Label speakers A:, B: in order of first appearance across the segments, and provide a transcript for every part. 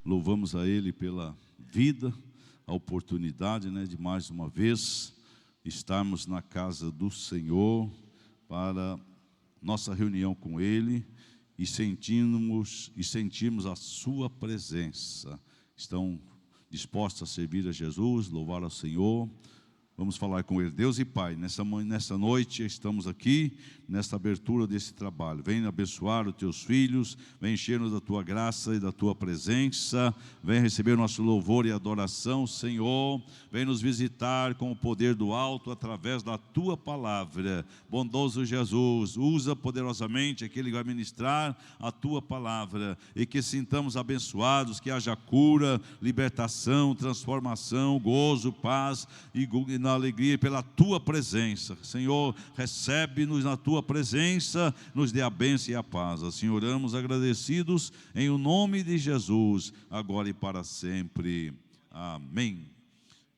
A: Louvamos a Ele pela vida, a oportunidade, de mais uma vez estarmos na casa do Senhor para nossa reunião com Ele e sentirmos a Sua presença. Estão dispostos a servir a Jesus, louvar ao Senhor? Vamos falar com Ele. Deus e Pai, nessa noite estamos aqui, nesta abertura desse trabalho. Vem abençoar os Teus filhos, vem encher-nos da Tua graça e da Tua presença, vem receber nosso louvor e adoração, Senhor. Vem nos visitar com o poder do alto, através da Tua palavra. Bondoso Jesus, usa poderosamente aquele que vai ministrar a Tua palavra, e que sintamos abençoados, que haja cura, libertação, transformação, gozo, paz e na alegria pela Tua presença. Senhor, recebe-nos na Tua presença, nos dê a bênção e a paz. Assim oramos agradecidos em o nome de Jesus, agora e para sempre. Amém.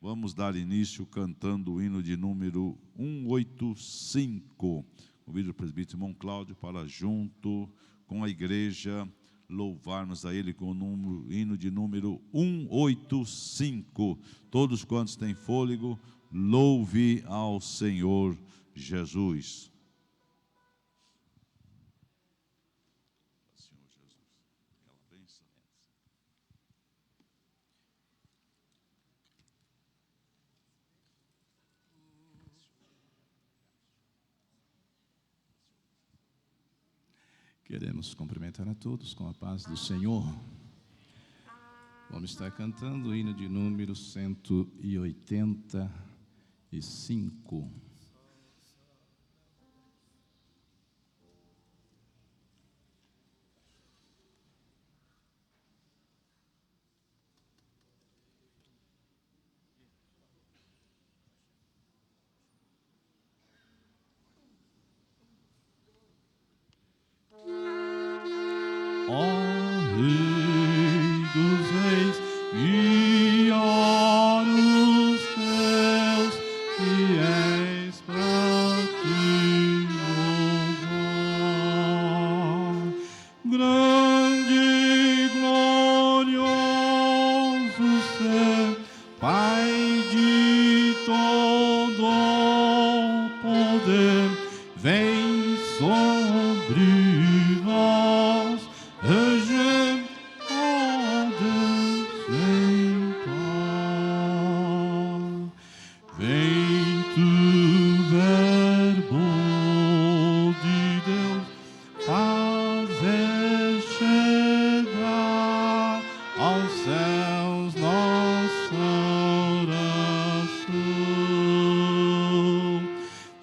A: Vamos dar início cantando o hino de número 185. Convido o presbítero irmão Cláudio para, junto com a igreja, louvarmos a Ele com o hino de número 185. Todos quantos têm fôlego, louve ao Senhor Jesus.
B: Queremos cumprimentar a todos com a paz do Senhor. Vamos estar cantando o hino de número 185. Ó Rei dos Reis, guia nos céus, que és pra ti louvar. Grande e glorioso ser, Pai de todo poder, vem sobre nós. Regem, ó Deus, vem paz. Vem tu, Verbo de Deus, fazer chegar aos céus nossa oração.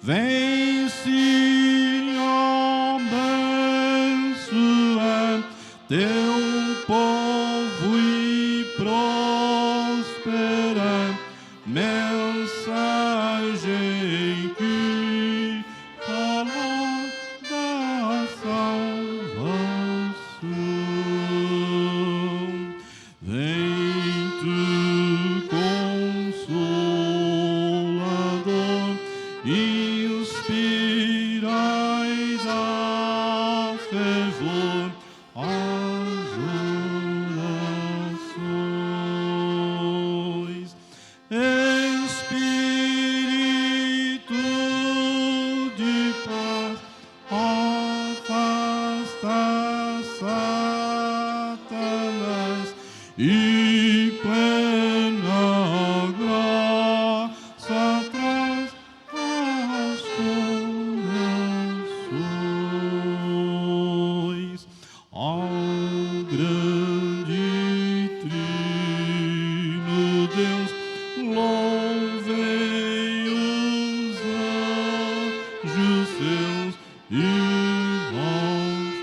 B: Vem, Senhor, abençoar teu povo e prosperar, mensagem que fala da salvação. Vem tu, Consolador, inspirai a fervor as orações. Espírito de paz, afasta Satanás e plena graça traz aos corações. Ó grande Trino Deus, louvei os anjos seus e nós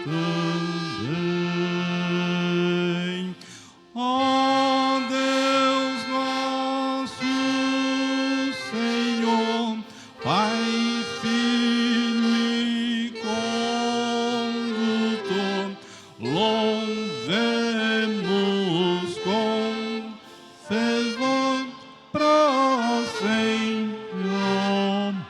B: também. Ó Deus nosso Senhor, Pai, Filho e Condutor, louvemos com fervor pra sempre. Amém.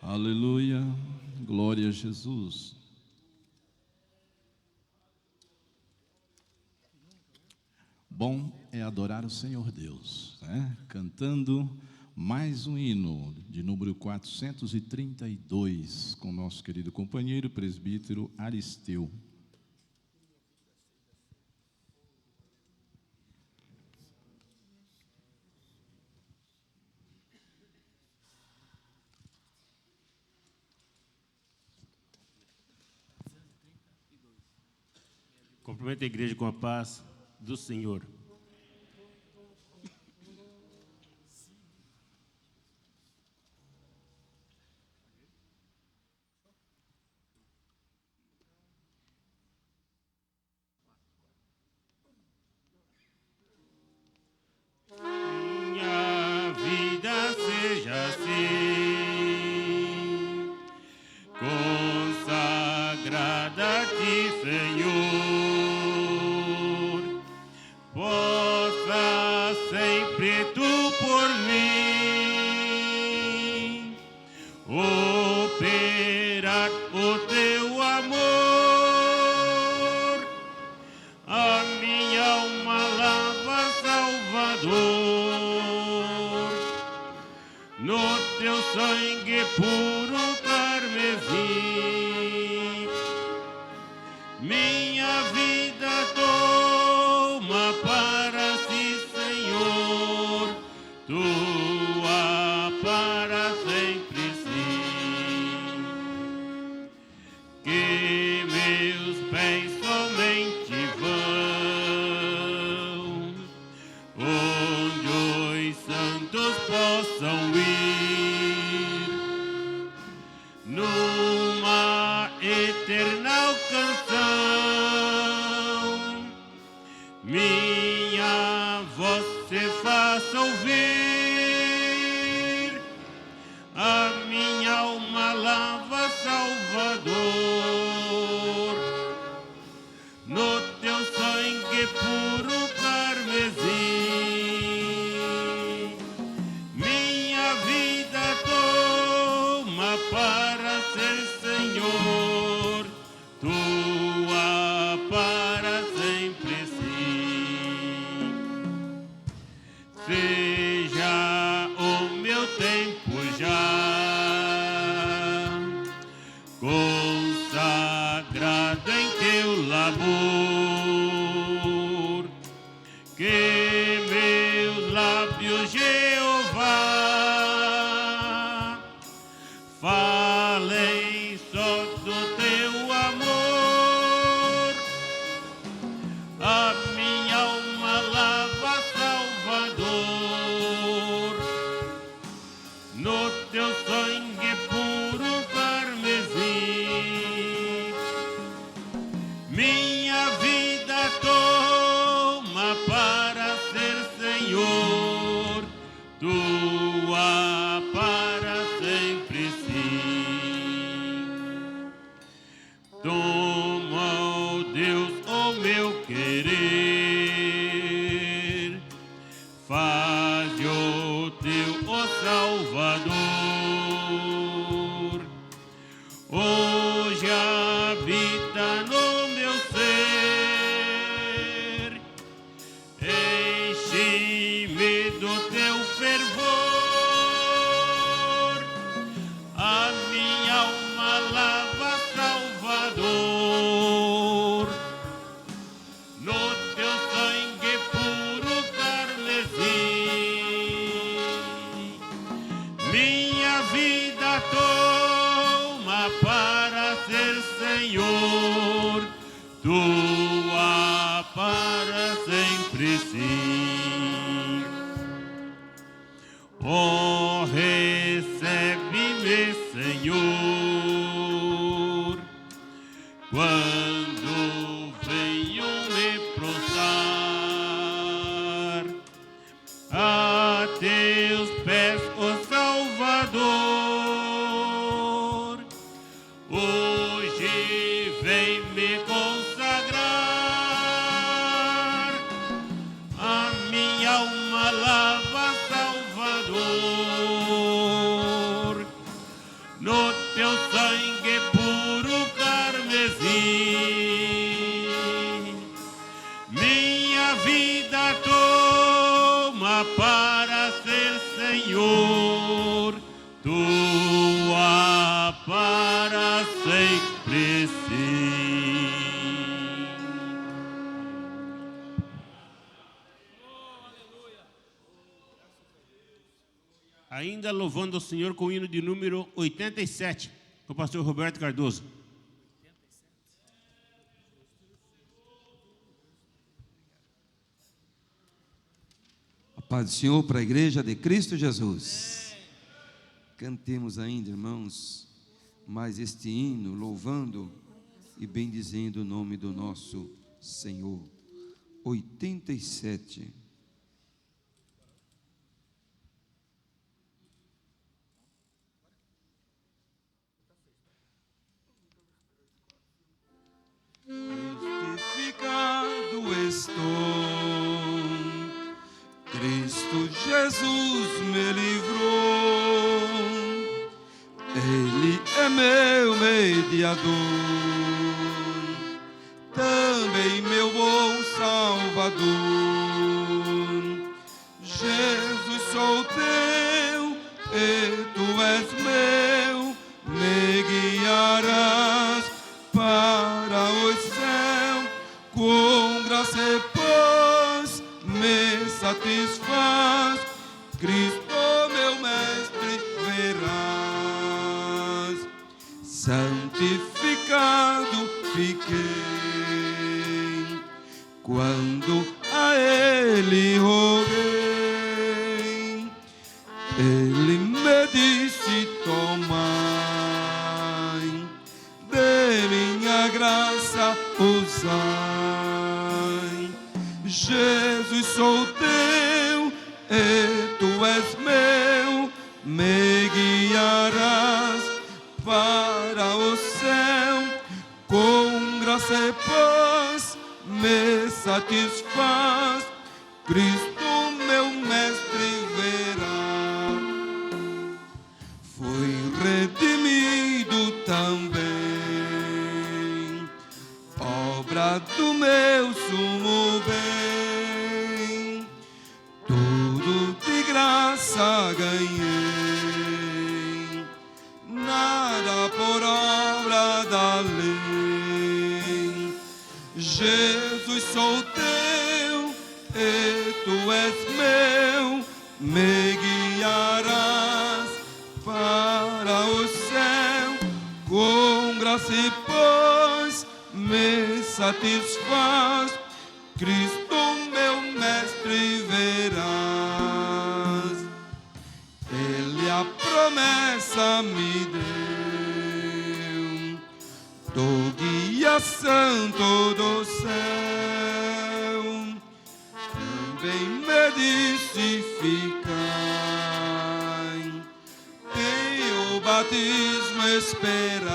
B: Aleluia, glória a Jesus. bom é adorar o Senhor Deus, né? Cantando mais um hino de número 432 com nosso querido companheiro presbítero Aristeu.
C: Cumprimento a igreja com a paz do Senhor. Minha vida seja assim, consagrada a ti, Senhor. Possa sempre tu por mim operar o teu amor. A minha alma lava, Salvador, no teu sangue puro carmesim. Minha vida toma para si, Senhor, tua para sempre sim. Que meus pés somente vão onde os santos possam ir, numa eterna canção, minha voz se faça ouvir. A minha alma lava, Salvador, no teu sangue puro carmesim. Minha vida toma para ser, Senhor, tua para sempre sim. Seja o meu tempo já consagrado em teu labor, que meus lábios, Jeová, falem só do teu amor. A minha alma lava, Salvador, no teu sangue puro carmesim. Minha vida toma para ser, Senhor, tua para sempre sim. Toma, ó Deus, o meu querer, faze o teu, ó Salvador, hoje habita no meu ser, enche-me do teu fervor. A minha alma lava, Salvador, no teu sangue puro carmesim. Minha vida toma para ser, Senhor, tua para sempre sim. Oh, recebe-me, Senhor, quando venho me prostrar a teus pés, ó Salvador. Hoje vem me consagrar. A minha alma lava, Salvador, no teu sangue puro carmesim. Minha vida Senhor, tua para sempre sim. Ainda louvando o Senhor com o hino de número 87, com o pastor Roberto Cardoso.
D: A paz do Senhor para a igreja de Cristo Jesus. Cantemos ainda, irmãos, mais este hino, louvando e bendizendo o nome do nosso Senhor. 87. Justificado estou, Cristo Jesus me livrou, Ele é meu mediador, também meu bom Salvador. Jesus, sou teu e tu és meu, me guiarás para o céu, com graça e paz me satisfaz, Cristo meu mestre verás. Santificado fiquei, quando a Ele roguei, Ele me disse: tomai de minha graça usai. Jesus, sou teu e tu és meu, me guiarás para o céu, com graça e paz me satisfaz, Cristo meu mestre verá. Fui redimido também, obra do meu sumo bem, tudo de graça ganhei, nada por obra da lei. Jesus, sou teu e tu és meu, me guiarás para o céu, com graça e paz me satisfaz, Cristo meu mestre verás. Ele a promessa me deu, do guia santo do céu, também me disse: ficai, em o batismo esperai.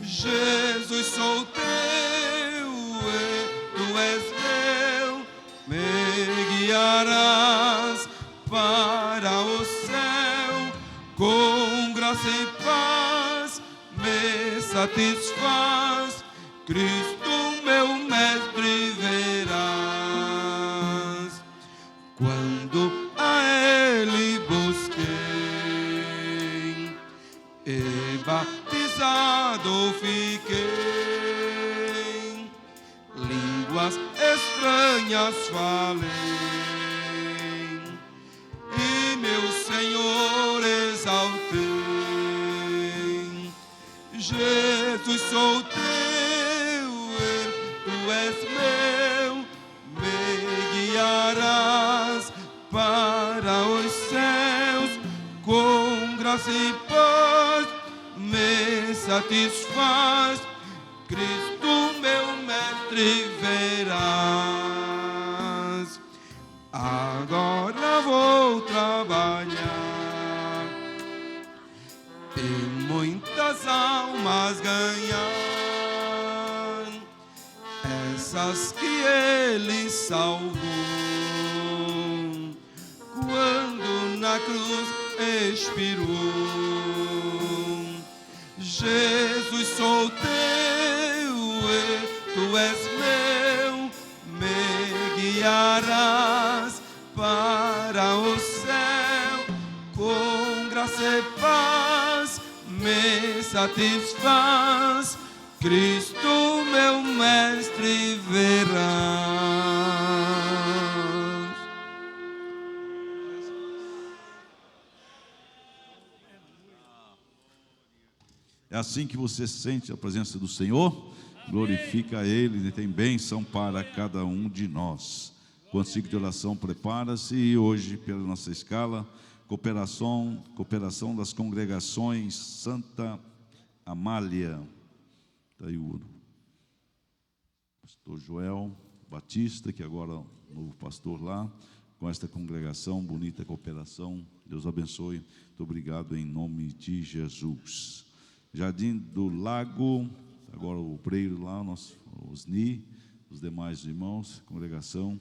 D: Jesus, sou teu e tu és meu, me guiarás para o céu, com graça e paz me satisfaz, Cristo meu mestre verás. Quando a Ele busquei e batizado fiquei, línguas estranhas falei e meu Senhor exaltei. Jesus, sou teu e tu és meu, me guiarás para os céus, com graça e paz me satisfaz, Cristo meu mestre verás. Agora vou trabalhar e muitas almas ganhar, essas que Ele salvou, quando na cruz expirou. Jesus, sou teu e tu és meu, me guiarás para o satisfaz, Cristo meu mestre verás.
A: É assim que você sente a presença do Senhor? Glorifica a Ele e tem bênção para cada um de nós. Quando o ciclo de oração prepara-se, e hoje, pela nossa escala, cooperação das congregações Santa Amália. Está aí o pastor Joel Batista, que agora é o novo pastor lá, com esta congregação, bonita cooperação. Deus abençoe. Muito obrigado em nome de Jesus. Jardim do Lago, agora o obreiro lá, nosso Osni, os demais irmãos, congregação,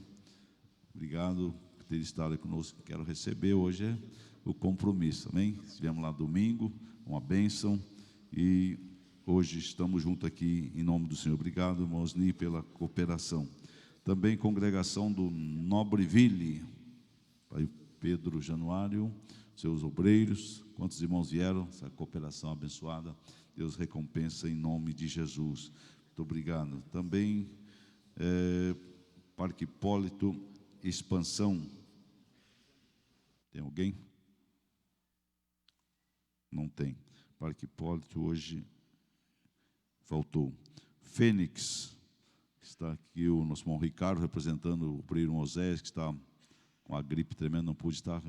A: obrigado por ter estado conosco. Quero receber hoje o compromisso, amém? Estivemos lá domingo, uma bênção, e hoje estamos juntos aqui em nome do Senhor. Obrigado, irmão Osni, pela cooperação. Também congregação do Nobreville, Pai Pedro Januário, seus obreiros, quantos irmãos vieram, essa cooperação abençoada, Deus recompensa em nome de Jesus. Muito obrigado. Também Parque Hipólito, expansão. Tem alguém? Não tem. Parque Hipólito hoje faltou. Fênix, está aqui o nosso irmão Ricardo, representando o obreiro Moisés, que está com a gripe tremenda, não pude estar,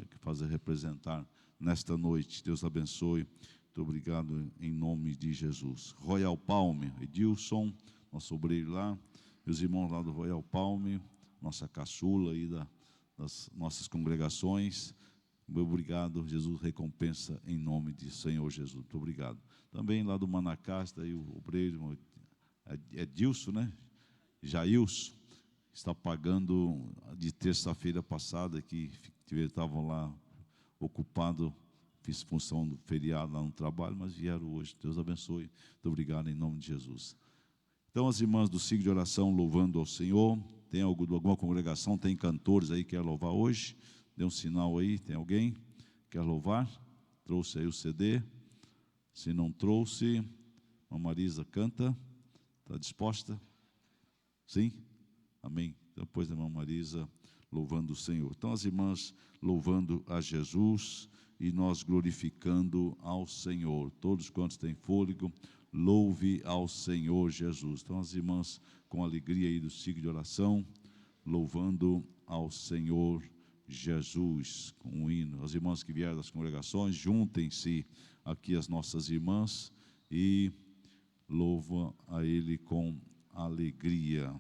A: representar nesta noite. Deus abençoe. Muito obrigado em nome de Jesus. Royal Palme, Edilson, nosso obreiro lá, meus irmãos lá do Royal Palme, nossa caçula aí das nossas congregações. Muito obrigado, Jesus recompensa em nome de Senhor Jesus. Muito obrigado. Também lá do Manacá, está aí o obreiro Edilson, né? Jailson, está pagando de terça-feira passada, que estavam lá ocupados, fiz função do feriado lá no trabalho, mas vieram hoje. Deus abençoe. Muito obrigado em nome de Jesus. Então, as irmãs do ciclo de oração louvando ao Senhor. Tem alguma congregação, tem cantores aí que quer louvar hoje? Dê um sinal aí, tem alguém que quer louvar? Trouxe aí o CD? Se não trouxe, a Marisa canta. Está disposta? Sim? Amém. Então, depois a irmã Marisa louvando o Senhor. Então, as irmãs louvando a Jesus e nós glorificando ao Senhor. Todos quantos têm fôlego, louve ao Senhor Jesus. Então, as irmãs com alegria aí do ciclo de oração, louvando ao Senhor Jesus com um hino. As irmãs que vieram das congregações, juntem-se aqui as nossas irmãs e louvam a Ele com alegria.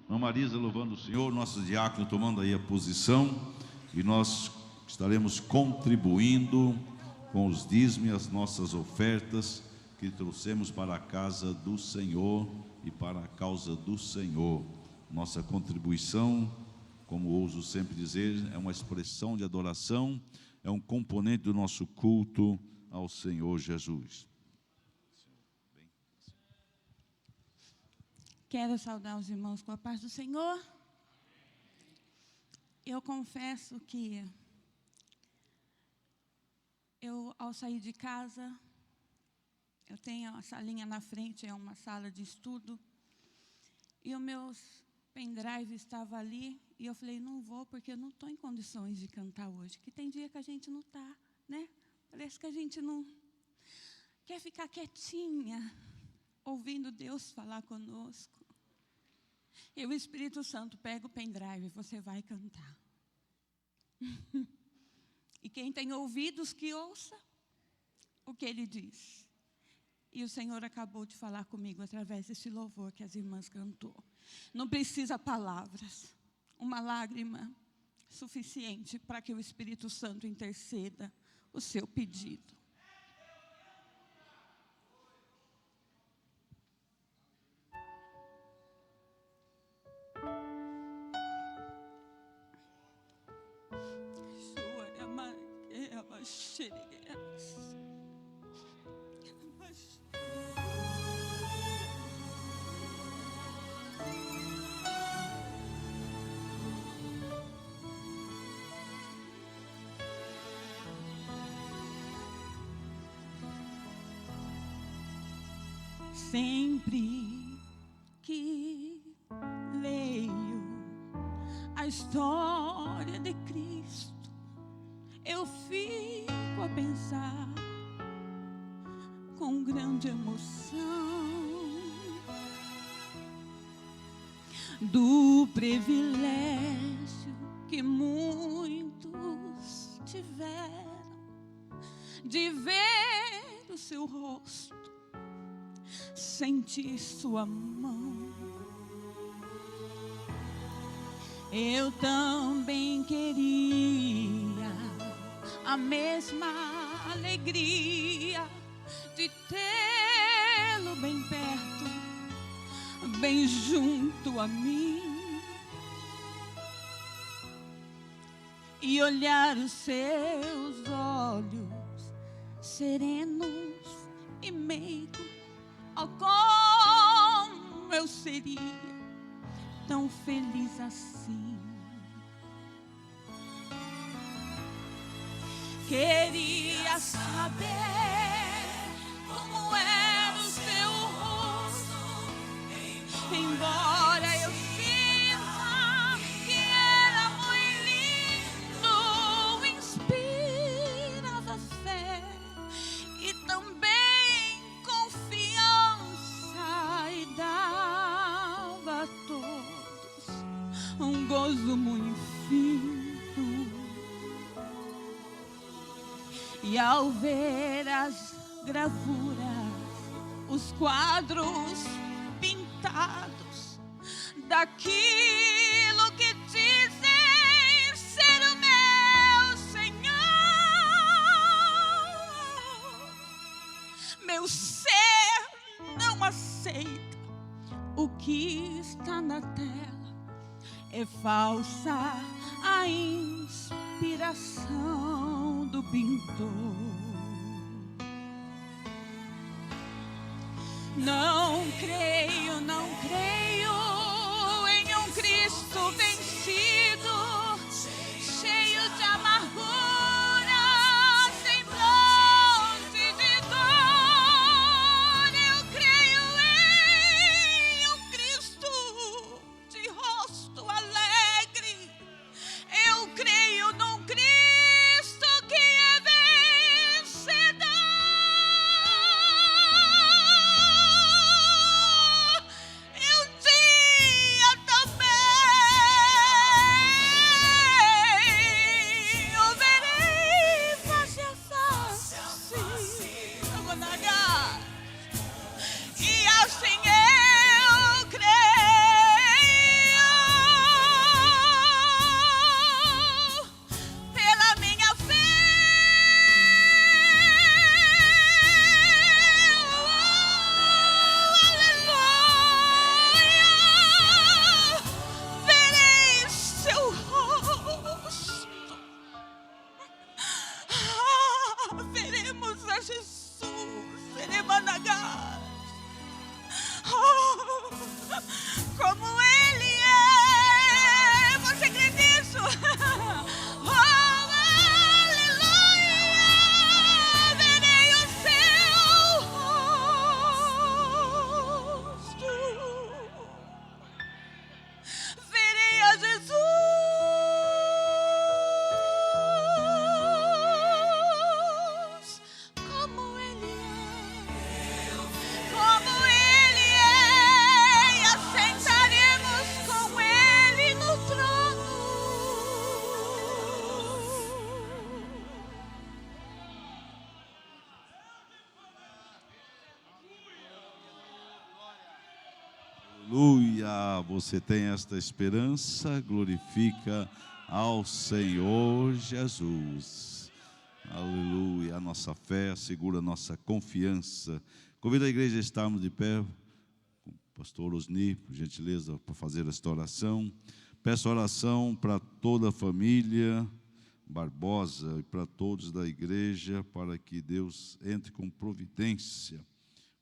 A: Irmã Marisa louvando o Senhor, nosso diácono tomando aí a posição, e nós estaremos contribuindo com os dízimos e as nossas ofertas que trouxemos para a casa do Senhor e para a causa do Senhor. Nossa contribuição, como ouso sempre dizer, é uma expressão de adoração, é um componente do nosso culto ao Senhor Jesus.
E: Quero saudar os irmãos com a paz do Senhor. Eu confesso que ao sair de casa, eu tenho a salinha na frente, é uma sala de estudo, e os meus pendrive estavam ali, e eu falei, não vou, porque eu não estou em condições de cantar hoje, que tem dia que a gente não está, né? Parece que a gente não quer ficar quietinha, ouvindo Deus falar conosco. E o Espírito Santo pega o pendrive, você vai cantar. E quem tem ouvidos, que ouça o que Ele diz. E o Senhor acabou de falar comigo através desse louvor que as irmãs cantou. Não precisa palavras, uma lágrima suficiente para que o Espírito Santo interceda o seu pedido. Sempre que leio a história de Cristo, eu fico a pensar com grande emoção do privilégio que muitos tiveram de ver o seu rosto, sentir sua mão. Eu também queria a mesma alegria de tê-lo bem perto, bem junto a mim, e olhar os seus olhos serenos e meigos. Oh, como eu seria tão feliz assim. Queria saber como era o seu rosto, embora eu sinta que era muito lindo, inspirava fé e também confiança, e dava a todos um gozo muito infinito. E ao ver as gravuras, os quadros pintados daquilo que dizem ser o meu Senhor, meu ser não aceita o que está na tela. É falsa a inspiração do pintor. Não creio, não creio em um Cristo vencido, cheio de amargura, semblante de dor. Eu creio em um Cristo de rosto alegre. Eu creio num Cristo que é vencedor. Eu digo
A: Aleluia! Você tem esta esperança, glorifica ao Senhor Jesus. Aleluia! A nossa fé assegura a nossa confiança. Convido a igreja a estarmos de pé. O pastor Osni, por gentileza, para fazer esta oração. Peço oração para toda a família Barbosa e para todos da igreja, para que Deus entre com providência,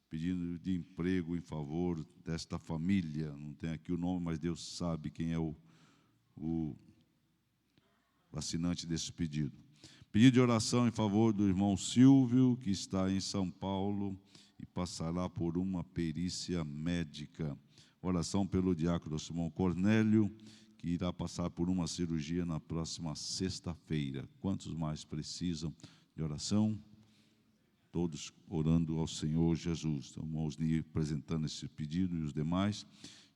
A: pedindo de emprego em favor desta família. Não tem aqui o nome, mas Deus sabe quem é o assinante desse pedido. Pedido de oração em favor do irmão Silvio, que está em São Paulo e passará por uma perícia médica. Oração pelo diácono Simão Cornélio, que irá passar por uma cirurgia na próxima sexta-feira. Quantos mais precisam de oração? Todos orando ao Senhor Jesus. Então, irmãos, apresentando esse pedido e os demais.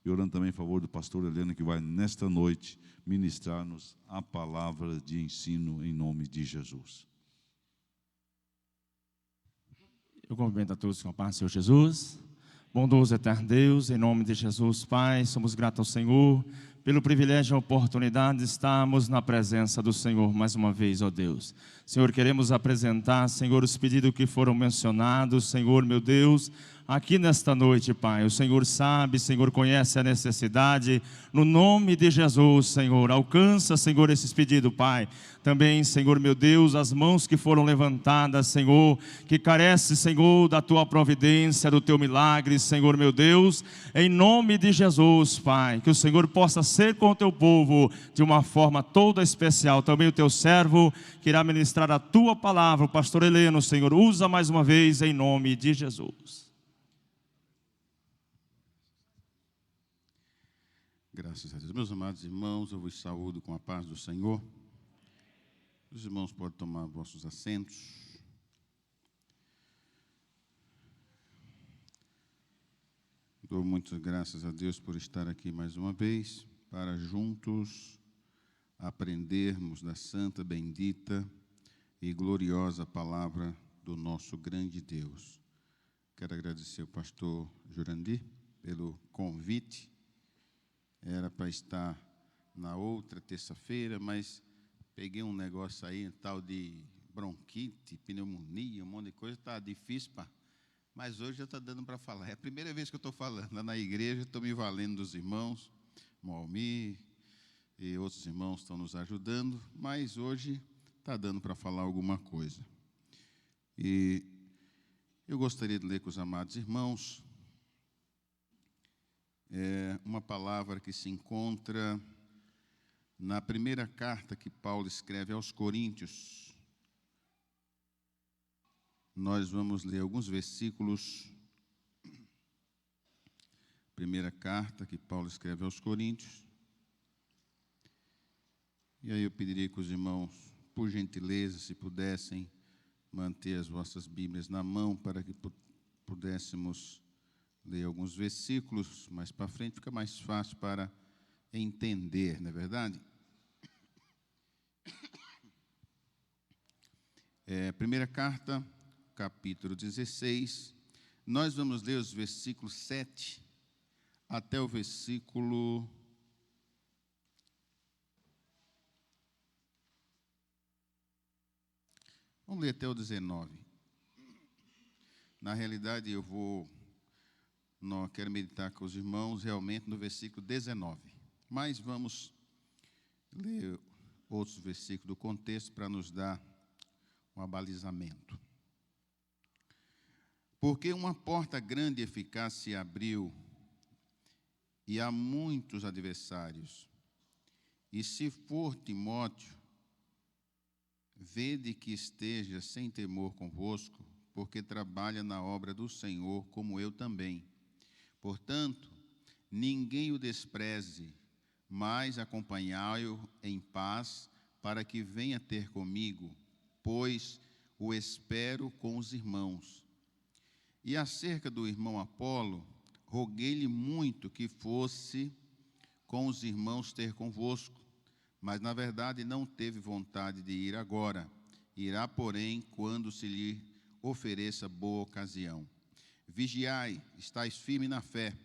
A: E orando também em favor do pastor Helena, que vai nesta noite ministrar-nos a palavra de ensino em nome de Jesus.
F: Eu cumprimento a todos com a paz do Senhor Jesus. Bondoso eterno Deus, em nome de Jesus, Pai, somos gratos ao Senhor pelo privilégio e a oportunidade de estarmos na presença do Senhor mais uma vez, ó Deus. Senhor, queremos apresentar, Senhor, os pedidos que foram mencionados, Senhor, meu Deus, aqui nesta noite, Pai. O Senhor sabe, Senhor, conhece a necessidade. No nome de Jesus, Senhor, alcança, Senhor, esses pedidos, Pai. Também, Senhor, meu Deus, as mãos que foram levantadas, Senhor, que carece, Senhor, da Tua providência, do Teu milagre, Senhor, meu Deus, em nome de Jesus, Pai. Que o Senhor possa ser com o Teu povo de uma forma toda especial. Também o Teu servo que irá ministrar a Tua palavra, o pastor Heleno, Senhor, usa mais uma vez em nome de Jesus.
C: Graças a Deus. Meus amados irmãos, eu vos saúdo com a paz do Senhor. Os irmãos podem tomar vossos assentos. Dou muitas graças a Deus por estar aqui mais uma vez, para juntos aprendermos da santa, bendita e gloriosa palavra do nosso grande Deus. Quero agradecer ao pastor Jurandir pelo convite. Era para estar na outra terça-feira, mas peguei um negócio aí, tal de bronquite, pneumonia, um monte de coisa, está difícil, pá. Mas hoje já está dando para falar. É a primeira vez que eu estou falando lá na igreja, estou me valendo dos irmãos, Moalmir e outros irmãos estão nos ajudando, mas hoje está dando para falar alguma coisa. E eu gostaria de ler com os amados irmãos uma palavra que se encontra na primeira carta que Paulo escreve aos Coríntios. Nós vamos ler alguns versículos. Primeira carta que Paulo escreve aos Coríntios. E aí eu pediria que os irmãos, por gentileza, se pudessem manter as vossas Bíblias na mão para que pudéssemos ler alguns versículos, mais para frente fica mais fácil para entender, não é verdade? Primeira carta, capítulo 16, nós vamos ler os versículos 7 até o versículo 19. Na realidade, não quero meditar com os irmãos realmente no versículo 19, mas vamos ler outros versículos do contexto para nos dar um abalizamento. Porque uma porta grande e eficaz se abriu, e há muitos adversários. E se for Timóteo, vede que esteja sem temor convosco, porque trabalha na obra do Senhor, como eu também. Portanto, ninguém o despreze, mas acompanhai-o em paz, para que venha ter comigo, pois o espero com os irmãos. E acerca do irmão Apolo, roguei-lhe muito que fosse com os irmãos ter convosco, mas na verdade não teve vontade de ir agora. Irá, porém, quando se lhe ofereça boa ocasião. Vigiai, estáis firme na fé,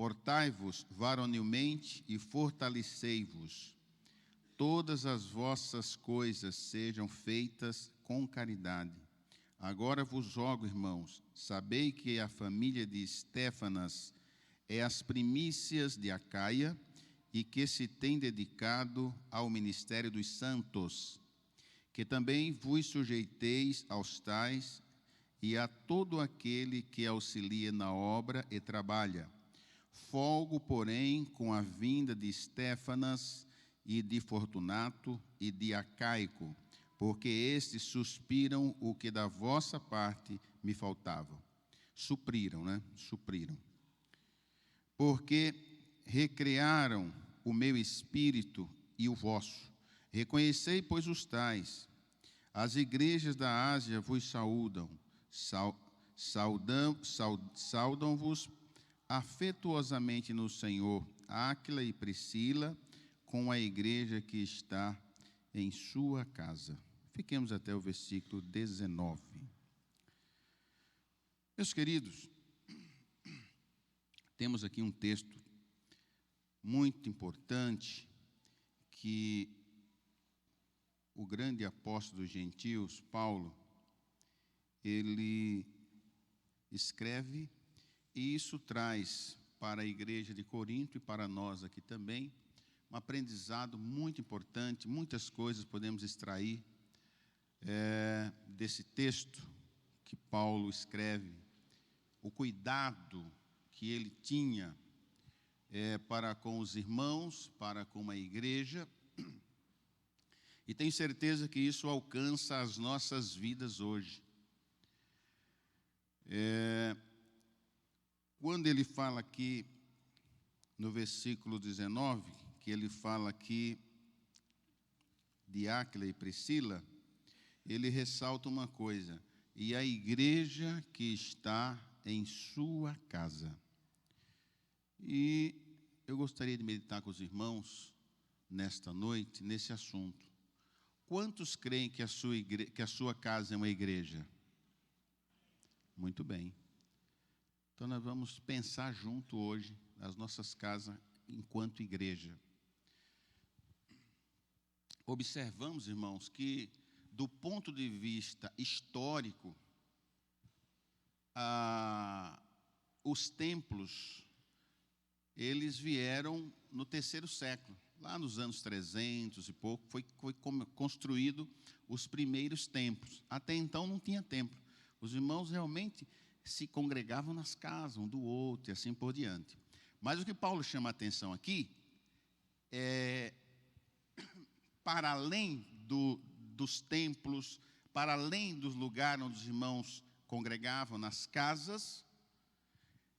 C: Portai-vos varonilmente e fortalecei-vos. Todas as vossas coisas sejam feitas com caridade. Agora vos rogo, irmãos, sabei que a família de Estéfanas é as primícias de Acaia e que se tem dedicado ao ministério dos santos, que também vos sujeiteis aos tais e a todo aquele que auxilia na obra e trabalha. Folgo, porém, com a vinda de Estéfanas e de Fortunato e de Acaico, porque estes suspiram o que da vossa parte me faltava. Supriram, né? Supriram. Porque recrearam o meu espírito e o vosso. Reconhecei, pois, os tais. As igrejas da Ásia vos saúdam. Saudam-vos afetuosamente no Senhor Áquila e Priscila, com a igreja que está em sua casa. Fiquemos até o versículo 19. Meus queridos, temos aqui um texto muito importante que o grande apóstolo dos gentios, Paulo, ele escreve, e isso traz para a igreja de Corinto e para nós aqui também um aprendizado muito importante. Muitas coisas podemos extrair desse texto que Paulo escreve, o cuidado que ele tinha para com os irmãos, para com a igreja, e tenho certeza que isso alcança as nossas vidas hoje. Quando ele fala aqui, no versículo 19, que ele fala aqui de Áquila e Priscila, ele ressalta uma coisa: e a igreja que está em sua casa. E eu gostaria de meditar com os irmãos nesta noite, nesse assunto. Quantos creem que a sua casa é uma igreja? Muito bem. Então nós vamos pensar junto hoje nas nossas casas enquanto igreja. Observamos, irmãos, que do ponto de vista histórico, os templos, eles vieram no 3º século, lá nos anos 300 e pouco, foi construído os primeiros templos. Até então não tinha templo. Os irmãos realmente se congregavam nas casas, um do outro, e assim por diante. Mas o que Paulo chama a atenção aqui é, para além dos templos, para além dos lugares onde os irmãos congregavam, nas casas,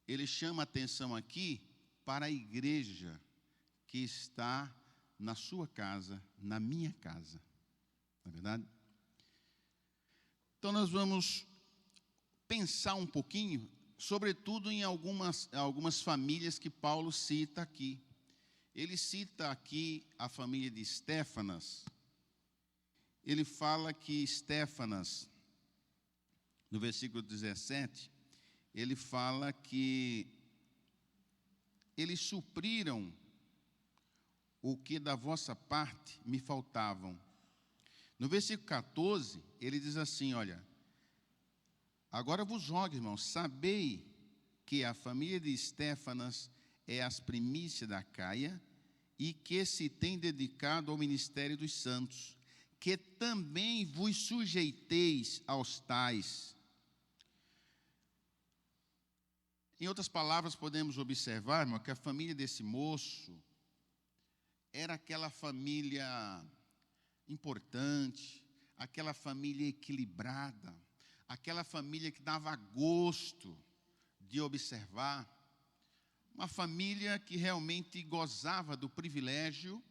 C: ele chama a atenção aqui para a igreja que está na sua casa, na minha casa. Não é verdade? Então nós vamos pensar um pouquinho, sobretudo em algumas famílias que Paulo cita aqui. Ele cita aqui a família de Estéfanas. Ele fala que Estéfanas, no versículo 17, ele fala que eles supriram o que da vossa parte me faltavam. No versículo 14, ele diz assim, olha: agora vos rogo, irmãos, sabei que a família de Estéfanas é as primícias da Acaia e que se tem dedicado ao ministério dos santos, que também vos sujeiteis aos tais. Em outras palavras, podemos observar, irmão, que a família desse moço era aquela família importante, aquela família equilibrada, aquela família que dava gosto de observar, uma família que realmente gozava do privilégio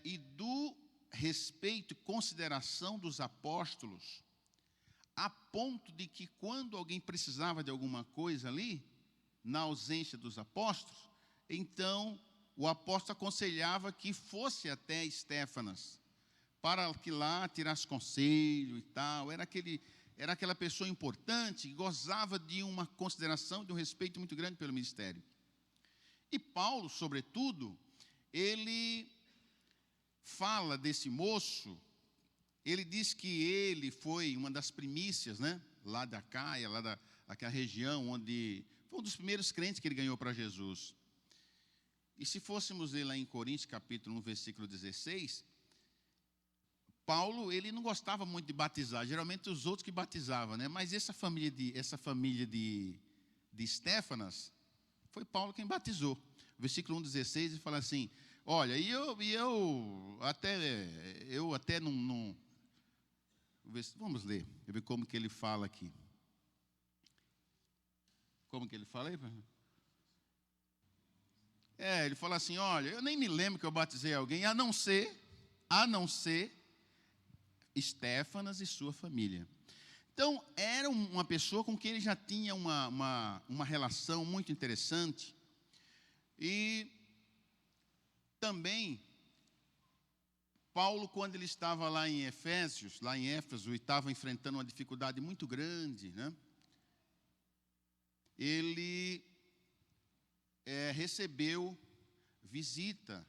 C: e do respeito e consideração dos apóstolos, a ponto de que quando alguém precisava de alguma coisa ali, na ausência dos apóstolos, então o apóstolo aconselhava que fosse até Estéfanas, para que lá tirasse conselho e tal. Era aquela pessoa importante, que gozava de uma consideração, de um respeito muito grande pelo ministério. E Paulo, sobretudo, ele fala desse moço, ele diz que ele foi uma das primícias, né, lá da Caia, daquela região, onde foi um dos primeiros crentes que ele ganhou para Jesus. E se fôssemos ler lá em Coríntios, capítulo 1, versículo 16, Paulo, ele não gostava muito de batizar, geralmente os outros que batizavam, né? Mas essa família de Estéfanas, foi Paulo quem batizou. Versículo 1,16, ele fala assim, olha, eu até não... Vamos ler, ver como que ele fala aqui. Como que ele fala aí? Ele fala assim, olha, eu nem me lembro que eu batizei alguém, a não ser Estéfanas e sua família. Então, era uma pessoa com quem ele já tinha uma relação muito interessante. E também, Paulo, quando ele estava lá em Éfeso, e estava enfrentando uma dificuldade muito grande, né? Ele recebeu visita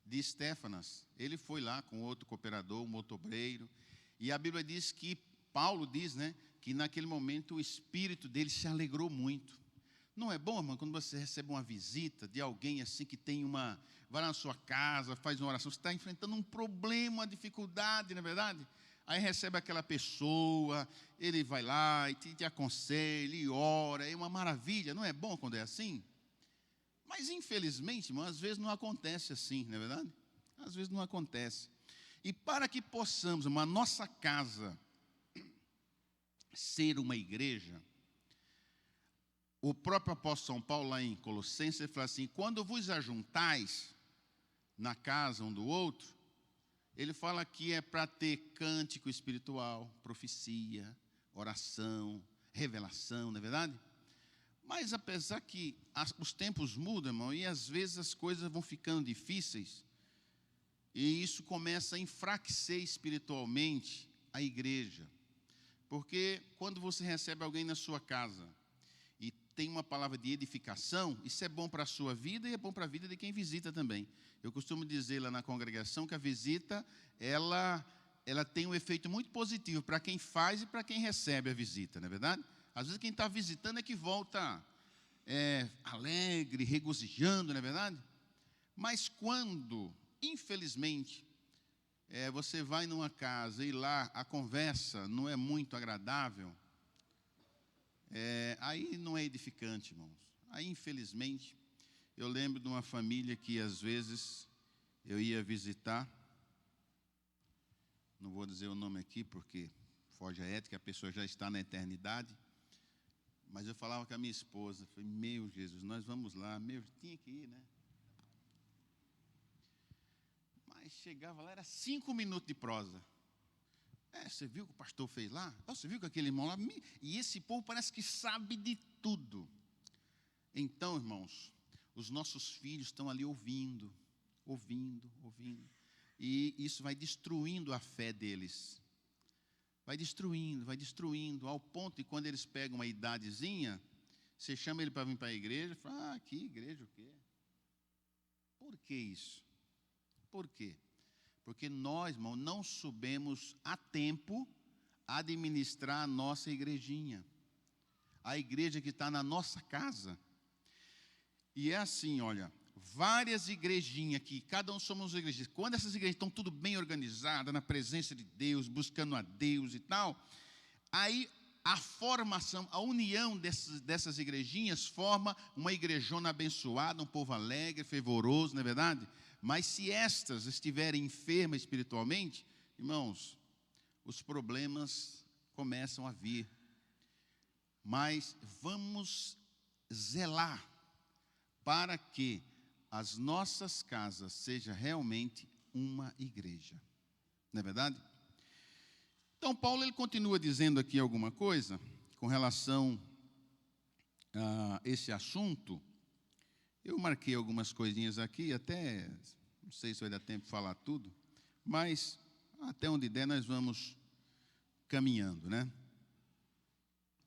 C: de Estéfanas. Ele foi lá com outro cooperador, um motobreiro, e a Bíblia diz que, Paulo diz, né, que naquele momento o espírito dele se alegrou muito. Não é bom, irmão, quando você recebe uma visita de alguém assim que vai lá na sua casa, faz uma oração, você está enfrentando um problema, uma dificuldade, não é verdade? Aí recebe aquela pessoa, ele vai lá e te aconselha, e ora, é uma maravilha, não é bom quando é assim? Mas, infelizmente, irmão, às vezes não acontece assim, não é verdade? Às vezes não acontece. E para que possamos, irmão, a nossa casa ser uma igreja, o próprio apóstolo São Paulo, lá em Colossenses, ele fala assim, quando vos ajuntais na casa um do outro, ele fala que é para ter cântico espiritual, profecia, oração, revelação, não é verdade? Mas apesar que os tempos mudam, irmão, e às vezes as coisas vão ficando difíceis, e isso começa a enfraquecer espiritualmente a igreja. Porque quando você recebe alguém na sua casa e tem uma palavra de edificação, isso é bom para a sua vida e é bom para a vida de quem visita também. Eu costumo dizer lá na congregação que a visita, ela tem um efeito muito positivo para quem faz e para quem recebe a visita, não é verdade? Às vezes quem está visitando é que volta alegre, regozijando, não é verdade? Mas quando, infelizmente, você vai numa casa e lá a conversa não é muito agradável, aí não é edificante, irmãos. Aí, infelizmente, eu lembro de uma família que às vezes eu ia visitar, não vou dizer o nome aqui porque foge a ética, a pessoa já está na eternidade, mas eu falava com a minha esposa, falei, meu Jesus, nós vamos lá, tinha que ir, né? Mas chegava lá, era 5 minutos de prosa. Você viu o que o pastor fez lá? Você viu que aquele irmão lá? E esse povo parece que sabe de tudo. Então, irmãos, os nossos filhos estão ali ouvindo. E isso vai destruindo a fé deles. Vai destruindo, ao ponto de quando eles pegam uma idadezinha, você chama ele para vir para a igreja, e fala, que igreja o quê? Por que isso? Por quê? Porque nós, irmão, não soubemos a tempo administrar a nossa igrejinha. A igreja que está na nossa casa. E é assim, olha, várias igrejinhas aqui, cada um somos igrejas. Quando essas igrejas estão tudo bem organizadas, na presença de Deus, buscando a Deus e tal, aí a formação, a união dessas igrejinhas forma uma igrejona abençoada, um povo alegre, fervoroso, não é verdade? Mas se estas estiverem enfermas espiritualmente, irmãos, os problemas começam a vir. Mas vamos zelar para que as nossas casas sejam realmente uma igreja. Não é verdade? Então, Paulo ele continua dizendo aqui alguma coisa com relação a esse assunto. Eu marquei algumas coisinhas aqui, até não sei se vai dar tempo de falar tudo, mas até onde der nós vamos caminhando, né?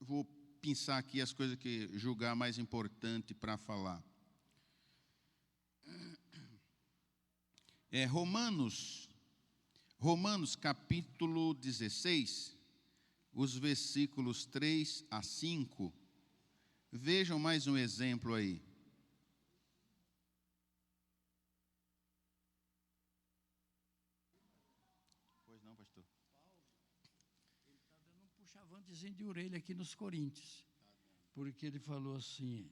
C: Vou pensar aqui as coisas que julgar mais importante para falar. Romanos capítulo 16, os versículos 3 a 5. Vejam mais um exemplo aí. Pois não, pastor.
G: Ele está dando um puxavantezinho de orelha aqui nos Coríntios, porque ele falou assim,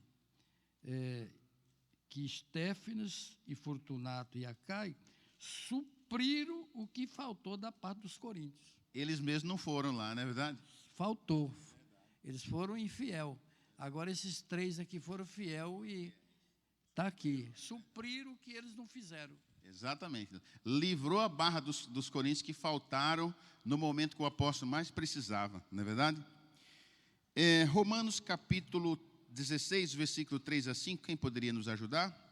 G: que Estéfanas e Fortunato e Acai supriram o que faltou da parte dos coríntios.
C: Eles mesmos não foram lá, não é verdade?
G: Faltou. Eles foram infiel. Agora esses 3 aqui foram fiel e está aqui. Supriram o que eles não fizeram.
C: Exatamente. Livrou a barra dos coríntios que faltaram no momento que o apóstolo mais precisava, não é verdade? Romanos capítulo 16, versículo 3 a 5, quem poderia nos ajudar?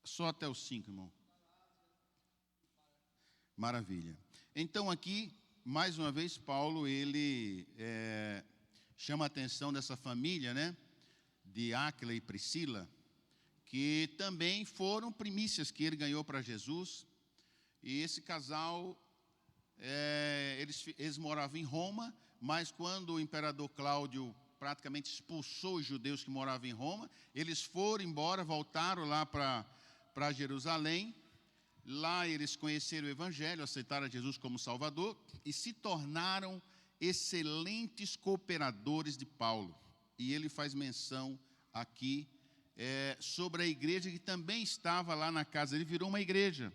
C: Só até os 5, irmão. Maravilha. Então aqui, mais uma vez, Paulo, ele chama a atenção dessa família, né? De Áquila e Priscila, que também foram primícias que ele ganhou para Jesus. E esse casal, eles moravam em Roma, mas quando o imperador Cláudio praticamente expulsou os judeus que moravam em Roma, eles foram embora, voltaram lá para Jerusalém. Lá eles conheceram o Evangelho, aceitaram Jesus como Salvador e se tornaram excelentes cooperadores de Paulo. E ele faz menção aqui sobre a igreja que também estava lá na casa. Ele virou uma igreja.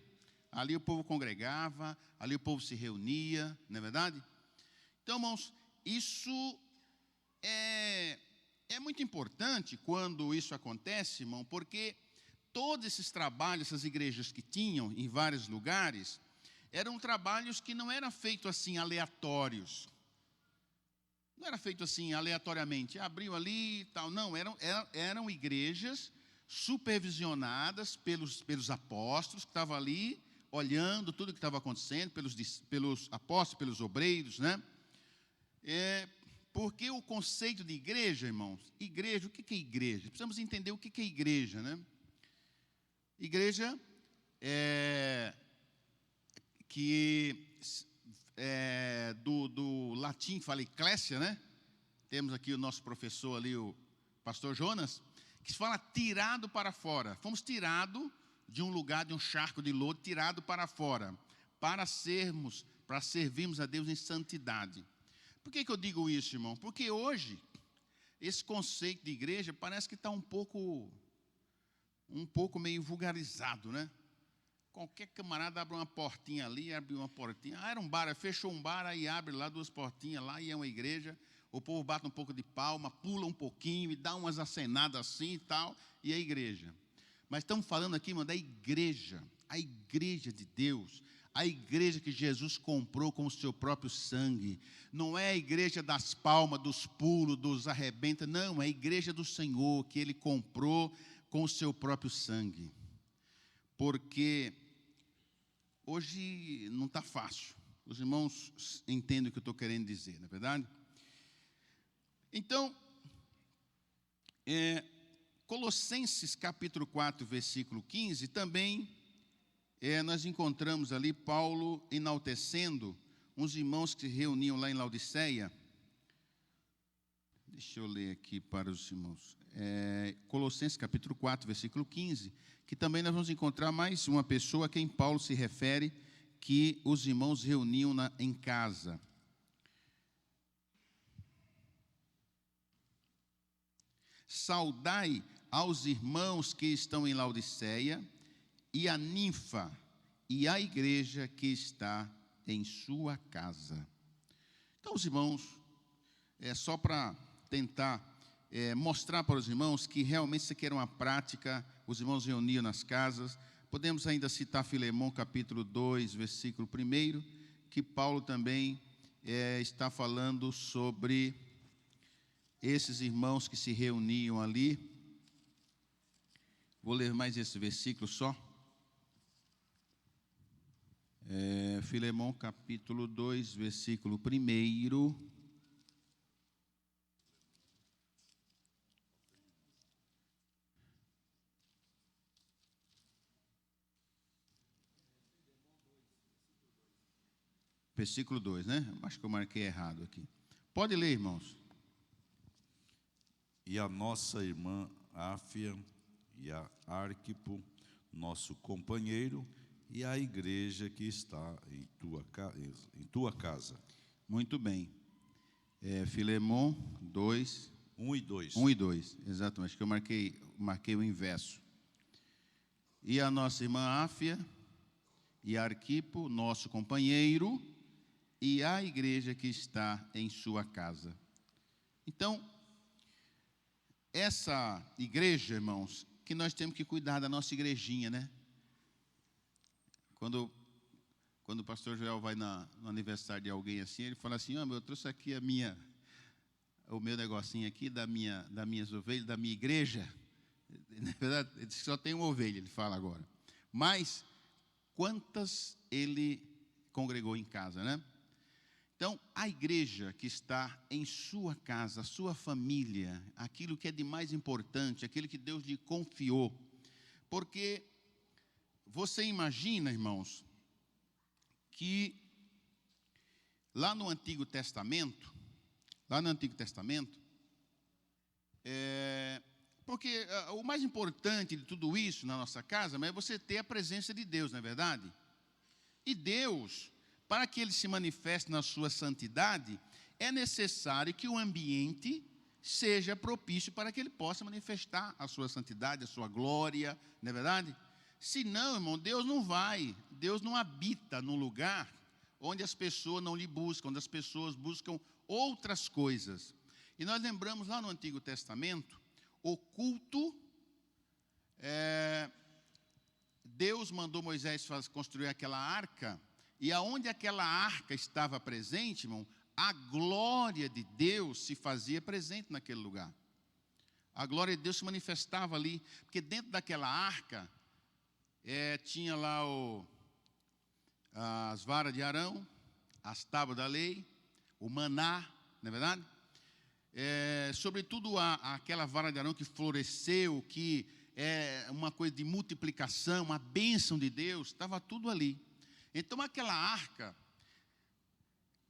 C: Ali o povo congregava, ali o povo se reunia, não é verdade? Então, irmãos, isso é muito importante quando isso acontece, irmão, porque todos esses trabalhos, essas igrejas que tinham em vários lugares, eram trabalhos que não eram feitos assim aleatórios. Não era feito assim aleatoriamente, abriu ali e tal. Não, eram igrejas supervisionadas pelos apóstolos, que estavam ali olhando tudo o que estava acontecendo, pelos apóstolos, pelos obreiros, né? Porque o conceito de igreja, irmãos, igreja, o que é igreja? Precisamos entender o que é igreja, né? Igreja do latim fala eclésia, né? Temos aqui o nosso professor ali, o pastor Jonas, que fala tirado para fora. Fomos tirados de um lugar, de um charco de lodo, tirado para fora, para servirmos a Deus em santidade. Por que eu digo isso, irmão? Porque hoje, esse conceito de igreja parece que está um pouco meio vulgarizado, né? Qualquer camarada abre uma portinha ali, abre uma portinha. Era um bar, fechou um bar, aí abre lá 2 portinhas lá e é uma igreja. O povo bate um pouco de palma, pula um pouquinho e dá umas acenadas assim e tal, e é igreja. Mas estamos falando aqui, irmão, da igreja, a igreja de Deus, a igreja que Jesus comprou com o seu próprio sangue. Não é a igreja das palmas, dos pulos, dos arrebenta, não, é a igreja do Senhor que Ele comprou com o seu próprio sangue. Porque hoje não está fácil. Os irmãos entendem o que eu estou querendo dizer, não é verdade? Então, Colossenses capítulo 4, versículo 15, também nós encontramos ali Paulo enaltecendo uns irmãos que se reuniam lá em Laodiceia. Deixa eu ler aqui para os irmãos. Colossenses capítulo 4, versículo 15, que também nós vamos encontrar mais uma pessoa a quem Paulo se refere, que os irmãos reuniam em casa. Saudai aos irmãos que estão em Laodiceia, e a Ninfa, e a igreja que está em sua casa. Então, os irmãos, só para tentar mostrar para os irmãos que realmente isso aqui era uma prática, os irmãos reuniam nas casas Podemos ainda citar Filemão, capítulo 2, versículo 1, que Paulo também está falando sobre esses irmãos que se reuniam ali. Vou ler mais esse versículo só. Filemão, capítulo 2, versículo 1. Versículo 2, né? Acho que eu marquei errado aqui. Pode ler, irmãos.
A: E a nossa irmã Áfia e a Arquipo, nosso companheiro, e a igreja que está em tua casa.
C: Muito bem. Filemão 2.
A: 1 e 2.
C: 1 e 2, exatamente. Acho que eu marquei o inverso. E a nossa irmã Áfia e Arquipo, nosso companheiro, e a igreja que está em sua casa. Então, essa igreja, irmãos, que nós temos que cuidar da nossa igrejinha, né? Quando o pastor Joel vai no aniversário de alguém assim, ele fala assim: eu trouxe aqui o meu negocinho aqui das minhas ovelhas, da minha igreja. Na verdade, ele só tem uma ovelha, ele fala agora. Mas quantas ele congregou em casa, né? Então, a igreja que está em sua casa, a sua família, aquilo que é de mais importante, aquilo que Deus lhe confiou. Porque você imagina, irmãos, que lá no Antigo Testamento, porque o mais importante de tudo isso na nossa casa é você ter a presença de Deus, não é verdade? E Deus, para que Ele se manifeste na sua santidade, é necessário que o ambiente seja propício para que Ele possa manifestar a sua santidade, a sua glória, não é verdade? Senão, irmão, Deus não habita num lugar onde as pessoas não lhe buscam, onde as pessoas buscam outras coisas. E nós lembramos lá no Antigo Testamento, o culto, Deus mandou Moisés construir aquela arca, e aonde aquela arca estava presente, irmão, a glória de Deus se fazia presente naquele lugar. A glória de Deus se manifestava ali, porque dentro daquela arca tinha lá as varas de Arão, as tábuas da lei, o maná, não é verdade? Sobretudo aquela vara de Arão que floresceu, que é uma coisa de multiplicação, uma bênção de Deus, estava tudo ali. Então aquela arca,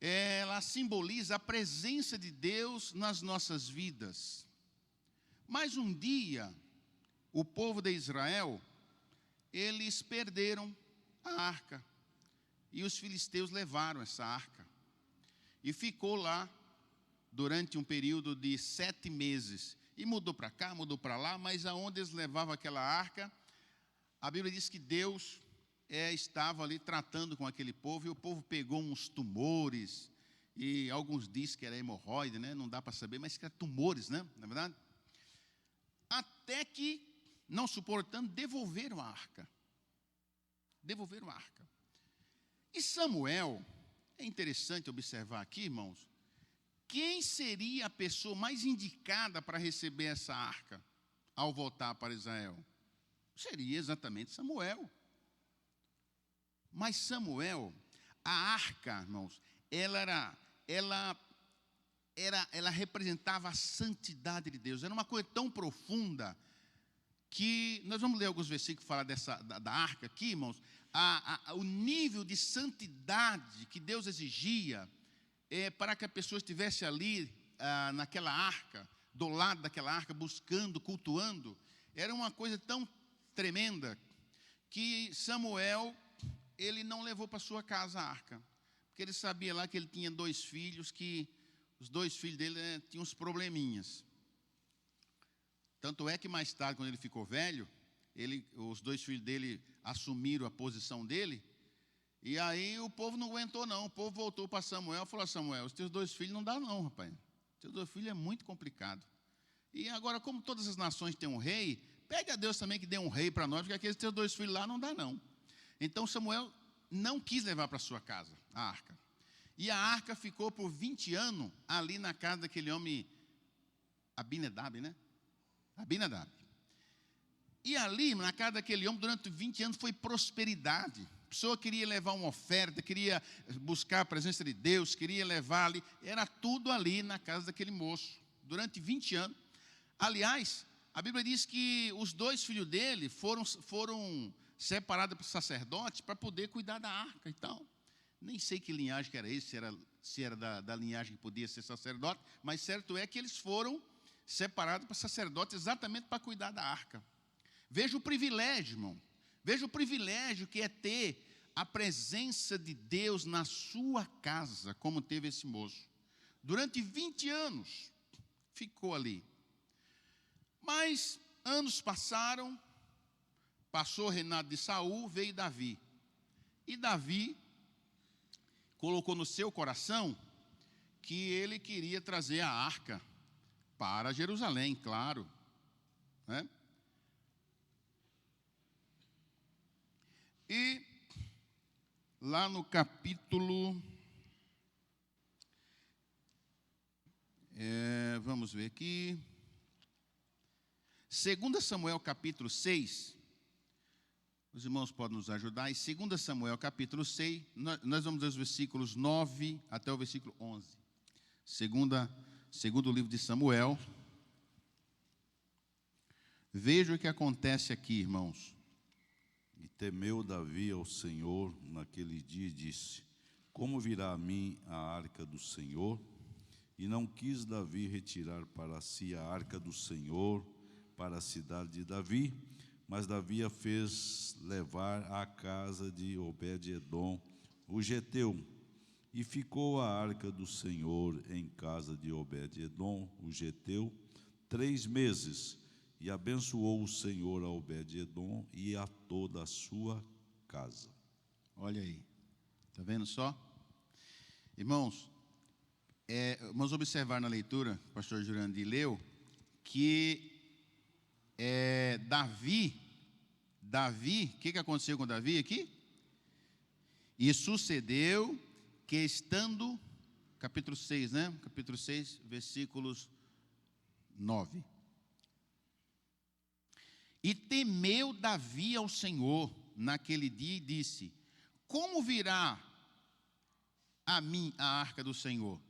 C: ela simboliza a presença de Deus nas nossas vidas. Mas um dia, o povo de Israel, eles perderam a arca, e os filisteus levaram essa arca, e ficou lá durante um período de 7 meses, e mudou para cá, mudou para lá, mas aonde eles levavam aquela arca, a Bíblia diz que Deus estava ali tratando com aquele povo, e o povo pegou uns tumores, e alguns dizem que era hemorroide, né? Não dá para saber, mas que era tumores, né? Na verdade, até que, não suportando, devolveram a arca. E Samuel, é interessante observar aqui, irmãos, quem seria a pessoa mais indicada para receber essa arca ao voltar para Israel? Seria exatamente Samuel. Mas Samuel, a arca, irmãos, ela representava a santidade de Deus. Era uma coisa tão profunda que nós vamos ler alguns versículos que falam da arca aqui, irmãos. O nível de santidade que Deus exigia para que a pessoa estivesse ali naquela arca, do lado daquela arca, buscando, cultuando, era uma coisa tão tremenda que Samuel, ele não levou para sua casa a arca, porque ele sabia lá que ele tinha 2 filhos, que os 2 filhos dele tinham uns probleminhas. Tanto é que mais tarde, quando ele ficou velho, os 2 filhos dele assumiram a posição dele, e aí o povo não aguentou não, o povo voltou para Samuel e falou: Samuel, os teus 2 filhos não dá não, rapaz, os teus 2 filhos é muito complicado. E agora, como todas as nações têm um rei, pede a Deus também que dê um rei para nós, porque aqueles teus 2 filhos lá não dá não. Então Samuel não quis levar para sua casa a arca. E a arca ficou por 20 anos ali na casa daquele homem Abinadab, né? Abinadab. E ali, na casa daquele homem, durante 20 anos foi prosperidade. A pessoa queria levar uma oferta, queria buscar a presença de Deus, queria levar ali. Era tudo ali na casa daquele moço. Durante 20 anos. Aliás, a Bíblia diz que os 2 filhos dele foram separados para sacerdotes para poder cuidar da arca e tal. Nem sei que linhagem que era esse, se era da linhagem que podia ser sacerdote, mas certo é que eles foram separados para sacerdotes exatamente para cuidar da arca. Veja o privilégio, irmão. Veja o privilégio que é ter a presença de Deus na sua casa, como teve esse moço. Durante 20 anos, ficou ali. Mas anos passaram, passou o reinado de Saul, veio Davi. E Davi colocou no seu coração que ele queria trazer a arca para Jerusalém, claro, né? E lá no capítulo, vamos ver aqui, 2 Samuel capítulo 6, os irmãos podem nos ajudar, em 2 Samuel capítulo 6, nós vamos ler os versículos 9 até o versículo 11. Segundo livro de Samuel. Veja o que acontece aqui, irmãos.
A: E temeu Davi ao Senhor naquele dia e disse: como virá a mim a arca do Senhor? E não quis Davi retirar para si a arca do Senhor para a cidade de Davi, mas Davi a fez levar à casa de Obed-edom, o geteu. E ficou a arca do Senhor em casa de Obed-edom, o geteu, 3 meses. E abençoou o Senhor a Obed-edom e a toda a sua casa.
C: Olha aí, está vendo só? Irmãos, vamos observar na leitura, o pastor Jurandir leu, que Davi, o que aconteceu com Davi aqui? E sucedeu que estando, capítulo 6, né? Capítulo 6, versículos 9. E temeu Davi ao Senhor naquele dia e disse: como virá a mim a arca do Senhor?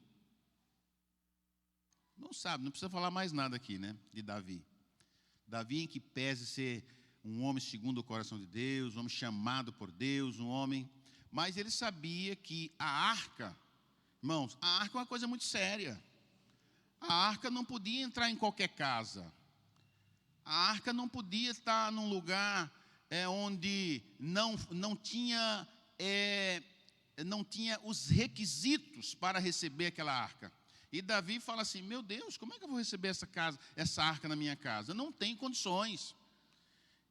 C: Não sabe, não precisa falar mais nada aqui, né? De Davi. Davi, em que pese ser um homem segundo o coração de Deus, um homem chamado por Deus, um homem. Mas ele sabia que a arca, irmãos, a arca é uma coisa muito séria. A arca não podia entrar em qualquer casa. A arca não podia estar num lugar onde não tinha os requisitos para receber aquela arca. E Davi fala assim: meu Deus, como é que eu vou receber essa arca na minha casa? Não tem condições.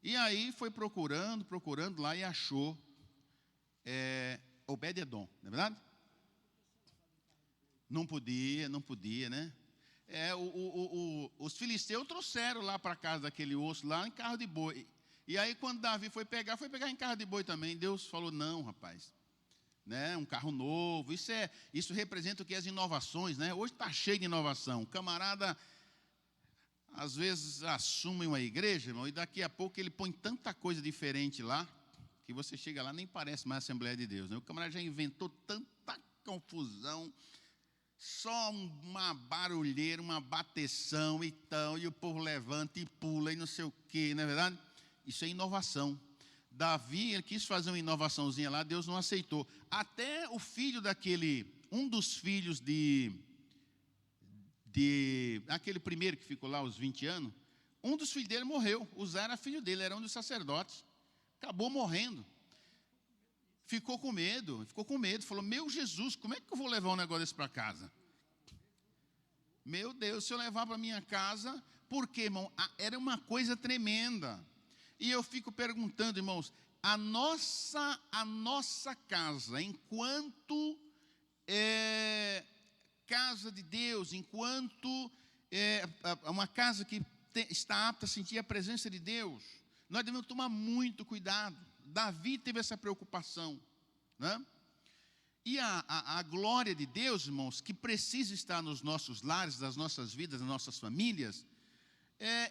C: E aí foi procurando lá e achou Obed-edom, não é verdade? Não podia, né? Os filisteus trouxeram lá para casa daquele osso, lá em carro de boi. E aí quando Davi foi pegar em carro de boi também. Deus falou: não, rapaz, né? Um carro novo. Isso representa o que? As inovações, né? Hoje está cheio de inovação. O camarada, às vezes, assume uma igreja, irmão, e daqui a pouco ele põe tanta coisa diferente lá, que você chega lá, nem parece mais Assembleia de Deus, né? O camarada já inventou tanta confusão, só uma barulheira, uma bateção e tal, e o povo levanta e pula e não sei o quê, não é verdade? Isso é inovação. Davi, ele quis fazer uma inovaçãozinha lá, Deus não aceitou. Até o filho um dos filhos aquele primeiro que ficou lá, os 20 anos, um dos filhos dele morreu. Uzá era filho dele, era um dos sacerdotes. Acabou morrendo. Ficou com medo, falou: meu Jesus, como é que eu vou levar um negócio desse para casa? Meu Deus, se eu levar para minha casa, por quê, irmão? Era uma coisa tremenda. E eu fico perguntando, irmãos, a nossa casa, enquanto casa de Deus, enquanto uma casa que está apta a sentir a presença de Deus. Nós devemos tomar muito cuidado. Davi teve essa preocupação, né? E a glória de Deus, irmãos, que precisa estar nos nossos lares, nas nossas vidas, nas nossas famílias,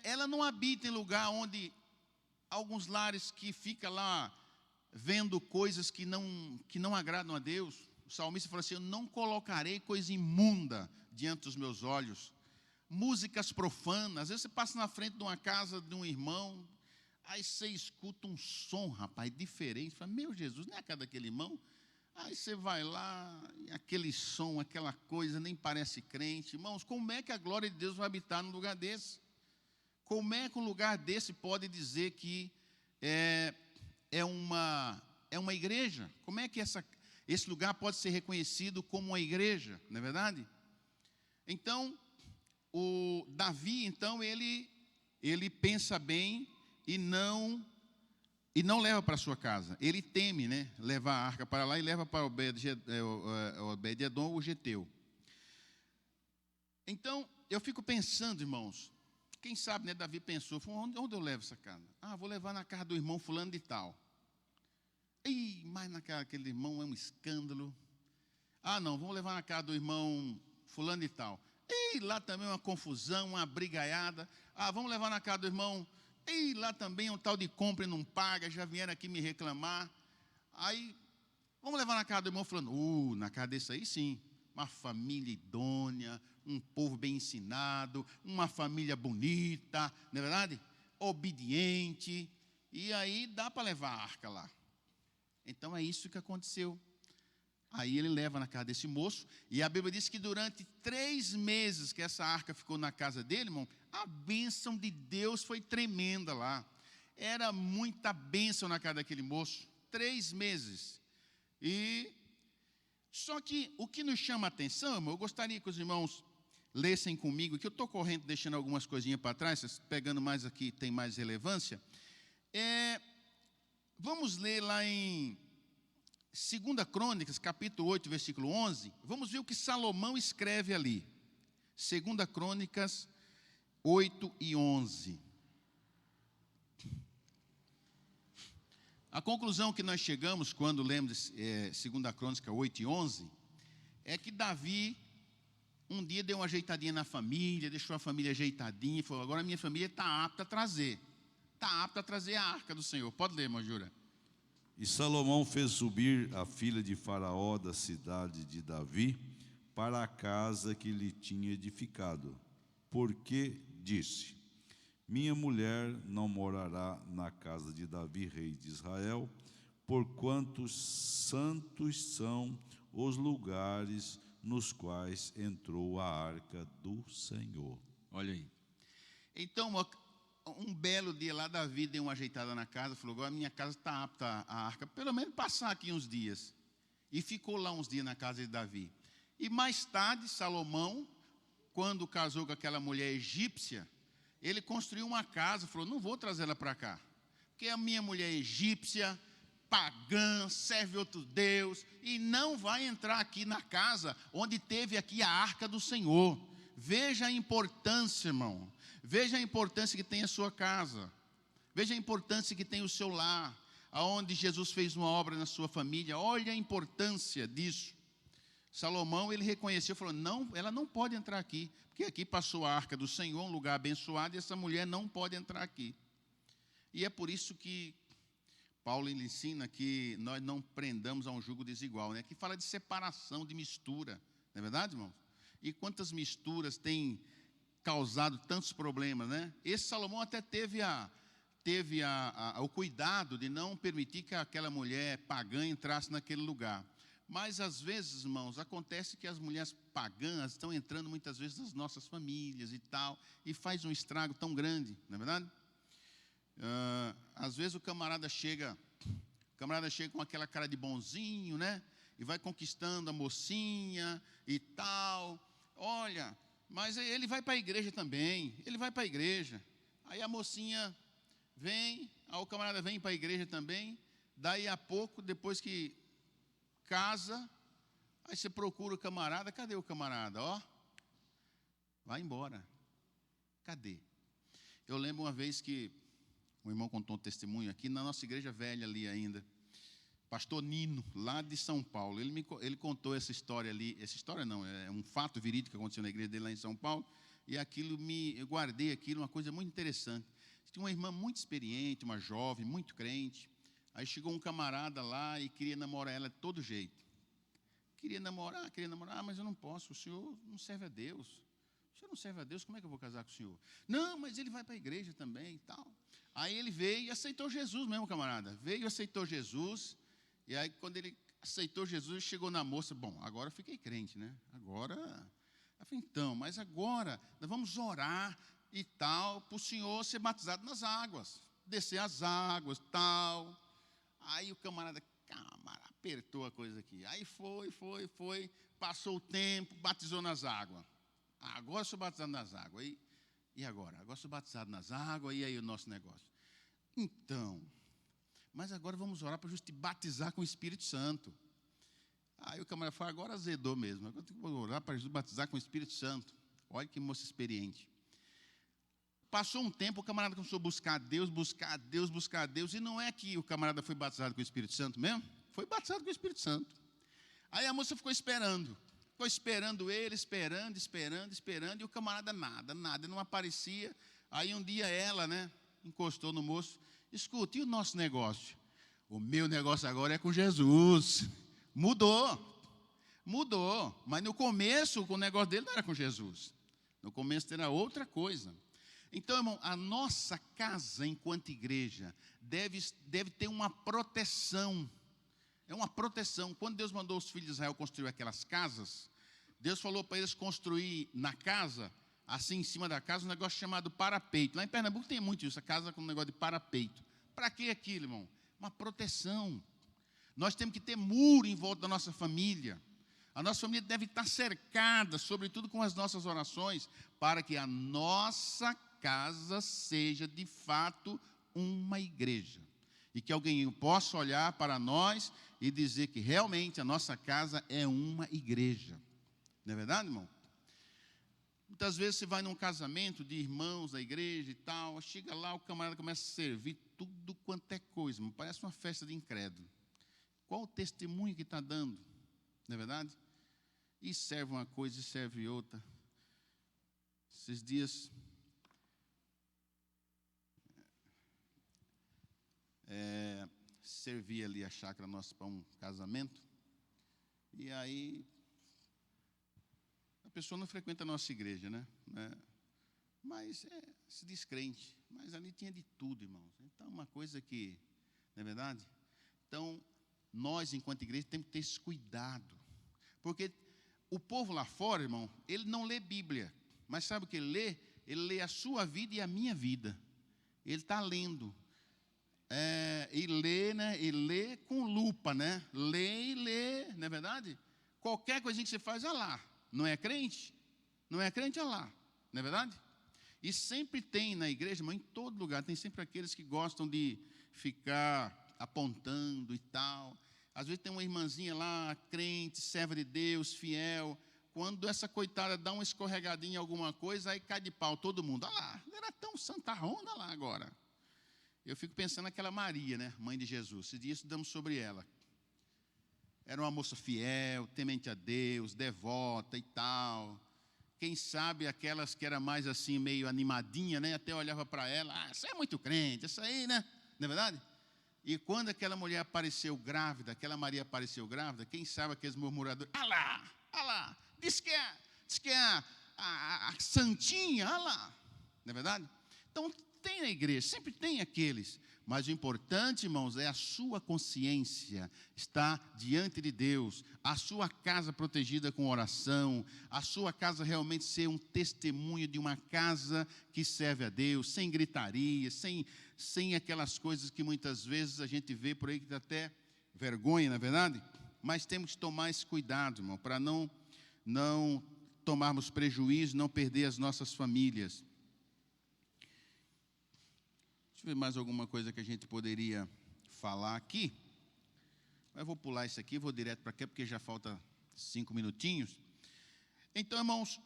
C: ela não habita em lugar onde alguns lares que fica lá vendo coisas que não agradam a Deus. O salmista fala assim: eu não colocarei coisa imunda diante dos meus olhos. Músicas profanas. Às vezes você passa na frente de uma casa de um irmão, aí você escuta um som, rapaz, diferente. Você fala: meu Jesus, não é a casa daquele irmão? Aí você vai lá, aquele som, aquela coisa, nem parece crente. Irmãos, como é que a glória de Deus vai habitar num lugar desse? Como é que um lugar desse pode dizer que é uma igreja? Como é que esse lugar pode ser reconhecido como uma igreja, não é verdade? Então, o Davi, então, ele pensa bem e não leva para sua casa. Ele teme, né, levar a arca para lá e leva para Obed-edom, o geteu. Então, eu fico pensando, irmãos, quem sabe, né, Davi pensou: onde eu levo essa casa? Vou levar na casa do irmão fulano de tal. Mas na casa daquele irmão é um escândalo. Não, vamos levar na casa do irmão fulano de tal. Lá também é uma confusão, uma brigaiada. Vamos levar na casa do irmão. Lá também é um tal de compra e não paga, já vieram aqui me reclamar. Aí, vamos levar na casa do irmão fulano. Na casa desse aí sim, uma família idônea, um povo bem ensinado, uma família bonita, não é verdade? Obediente, e aí dá para levar a arca lá. Então é isso que aconteceu. Aí ele leva na casa desse moço, e a Bíblia diz que durante 3 meses que essa arca ficou na casa dele, irmão, a bênção de Deus foi tremenda lá. Era muita bênção na casa daquele moço, 3 meses. Só que o que nos chama a atenção, irmão, eu gostaria que os irmãos lessem comigo, que eu estou correndo, deixando algumas coisinhas para trás, pegando mais aqui, tem mais relevância. Vamos ler lá em 2 Crônicas, capítulo 8, versículo 11. Vamos ver o que Salomão escreve ali. 2 Crônicas 8 e 11. A conclusão que nós chegamos quando lemos 2 Crônicas 8 e 11 é que Davi um dia deu uma ajeitadinha na família, deixou a família ajeitadinha e falou: agora a minha família está apta a trazer. Está apta a trazer a arca do Senhor. Pode ler, irmã Jura.
A: E Salomão fez subir a filha de Faraó da cidade de Davi para a casa que lhe tinha edificado, porque disse: minha mulher não morará na casa de Davi, rei de Israel, porquanto santos são os lugares nos quais entrou a arca do Senhor.
C: Olha aí. Então, um belo dia lá, Davi deu uma ajeitada na casa, falou: agora a minha casa está apta a arca, pelo menos passar aqui uns dias. E ficou lá uns dias na casa de Davi. E mais tarde, Salomão, quando casou com aquela mulher egípcia, ele construiu uma casa, falou: não vou trazer ela para cá, porque a minha mulher é egípcia, pagã, serve outro Deus, e não vai entrar aqui na casa onde teve aqui a arca do Senhor. Veja a importância, irmão. Veja a importância que tem a sua casa. Veja a importância que tem o seu lar, aonde Jesus fez uma obra na sua família. Olha a importância disso. Salomão, ele reconheceu, falou: não, ela não pode entrar aqui, porque aqui passou a arca do Senhor, um lugar abençoado, e essa mulher não pode entrar aqui. E é por isso que Paulo ele ensina que nós não prendamos a um jugo desigual, né? Que fala de separação, de mistura, não é verdade, irmãos? E quantas misturas têm causado tantos problemas, né? Esse Salomão até teve o cuidado de não permitir que aquela mulher pagã entrasse naquele lugar. Mas às vezes, irmãos, acontece que as mulheres pagãs estão entrando muitas vezes nas nossas famílias e tal, e faz um estrago tão grande, não é verdade? Às vezes o camarada chega com aquela cara de bonzinho, né? E vai conquistando a mocinha e tal. Olha, mas ele vai para a igreja também, ele vai para a igreja. Aí a mocinha vem, o camarada vem para a igreja também. Daí a pouco, depois que casa, aí você procura o camarada. Cadê o camarada? Vai embora. Cadê? Eu lembro uma vez que um irmão contou um testemunho aqui na nossa igreja velha ali ainda. Pastor Nino, lá de São Paulo. Ele contou essa história ali. Essa história não, é um fato verídico que aconteceu na igreja dele lá em São Paulo. E eu guardei aquilo, uma coisa muito interessante. Tinha uma irmã muito experiente, uma jovem, muito crente. Aí chegou um camarada lá e queria namorar ela de todo jeito. Queria namorar, mas eu não posso, o senhor não serve a Deus. O senhor não serve a Deus, como é que eu vou casar com o senhor? Não, mas ele vai para a igreja também e tal. Aí ele veio e aceitou Jesus mesmo, camarada. Veio e aceitou Jesus. E aí, quando ele aceitou Jesus, chegou na moça. Bom, agora eu fiquei crente, né? Agora, eu falei, então, mas agora nós vamos orar e tal, para o senhor ser batizado nas águas. Descer as águas, tal. Aí o camarada apertou a coisa aqui. Aí foi. Passou o tempo, batizou nas águas. Agora sou batizado nas águas. E agora? Agora sou batizado nas águas, e aí o nosso negócio? Então, mas agora vamos orar para te batizar com o Espírito Santo. Aí o camarada falou, agora azedou mesmo. Agora tem que orar para Jesus batizar com o Espírito Santo. Olha que moça experiente. Passou um tempo, o camarada começou a buscar a Deus, e não é que o camarada foi batizado com o Espírito Santo mesmo? Foi batizado com o Espírito Santo. Aí a moça ficou esperando ele, esperando, e o camarada nada, não aparecia. Aí um dia ela, encostou no moço, escuta, e o nosso negócio? O meu negócio agora é com Jesus. Mudou, mas no começo o negócio dele não era com Jesus. No começo era outra coisa. Então, irmão, a nossa casa, enquanto igreja, deve ter uma proteção. É uma proteção. Quando Deus mandou os filhos de Israel construir aquelas casas, Deus falou para eles construir na casa, assim em cima da casa, um negócio chamado parapeito. Lá em Pernambuco tem muito isso, a casa com um negócio de parapeito. Para que aquilo, irmão? Uma proteção. Nós temos que ter muro em volta da nossa família. A nossa família deve estar cercada, sobretudo com as nossas orações, para que a nossa casa seja de fato uma igreja. E que alguém possa olhar para nós e dizer que realmente a nossa casa é uma igreja. Não é verdade, irmão? Muitas vezes você vai num casamento de irmãos da igreja e tal, chega lá, o camarada começa a servir tudo quanto é coisa, irmão. Parece uma festa de incrédulo. Qual o testemunho que está dando? Não é verdade? E serve uma coisa e serve outra. Esses dias, servi ali a chácara nossa para um casamento, e aí a pessoa não frequenta a nossa igreja, né? Mas se diz crente, mas ali tinha de tudo, irmãos. Então, uma coisa que, não é verdade? Então, nós, enquanto igreja, temos que ter esse cuidado, porque o povo lá fora, irmão, ele não lê Bíblia, mas sabe o que ele lê? Ele lê a sua vida e a minha vida. Ele está lendo. E lê com lupa, né? Lê, não é verdade? Qualquer coisinha que você faz, olha lá. Não é crente? Não é crente, olha lá. Não é verdade? E sempre tem na igreja, mas em todo lugar, tem sempre aqueles que gostam de ficar apontando e tal. Às vezes tem uma irmãzinha lá, crente, serva de Deus, fiel. Quando essa coitada dá uma escorregadinha em alguma coisa, aí cai de pau todo mundo. Olha lá, não era tão santa ronda lá agora. Eu fico pensando naquela Maria, né, mãe de Jesus. Esse dia estudamos sobre ela. Era uma moça fiel, temente a Deus, devota e tal. Quem sabe aquelas que era mais assim, meio animadinha, né, até olhava para ela, você é muito crente, isso aí, né? Não é verdade? E quando aquela mulher apareceu grávida, aquela Maria apareceu grávida, quem sabe aqueles murmuradores, olha lá, diz que é a santinha, olha lá. Não é verdade? Então, tem na igreja, sempre tem aqueles, mas o importante, irmãos, é a sua consciência estar diante de Deus, a sua casa protegida com oração, a sua casa realmente ser um testemunho de uma casa que serve a Deus, sem gritaria, sem aquelas coisas que muitas vezes a gente vê por aí que dá até vergonha, não é verdade? Mas temos que tomar esse cuidado, irmão, para não tomarmos prejuízo, não perder as nossas famílias. Deixa eu ver mais alguma coisa que a gente poderia falar aqui. Mas eu vou pular isso aqui, vou direto para cá, porque já falta 5 minutinhos. Então, irmãos,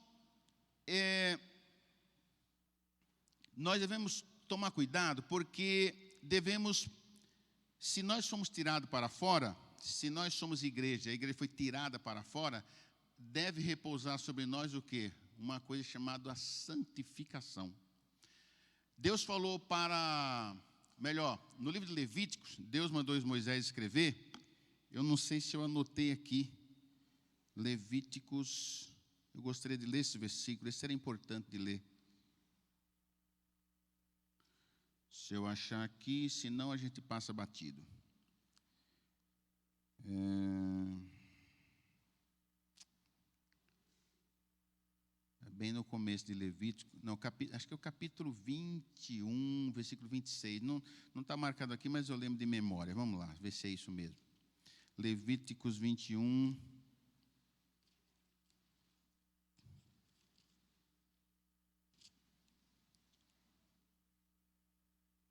C: nós devemos tomar cuidado, porque devemos, se nós somos tirados para fora, se nós somos igreja, a igreja foi tirada para fora, deve repousar sobre nós o quê? Uma coisa chamada a santificação. Deus falou no livro de Levíticos, Deus mandou Moisés escrever, eu não sei se eu anotei aqui, Levíticos, eu gostaria de ler esse versículo, esse era importante de ler. Se eu achar aqui, senão a gente passa batido. Bem no começo de Levítico, não, acho que é o capítulo 21, versículo 26. Não está marcado aqui, mas eu lembro de memória. Vamos lá, ver se é isso mesmo. Levíticos 21.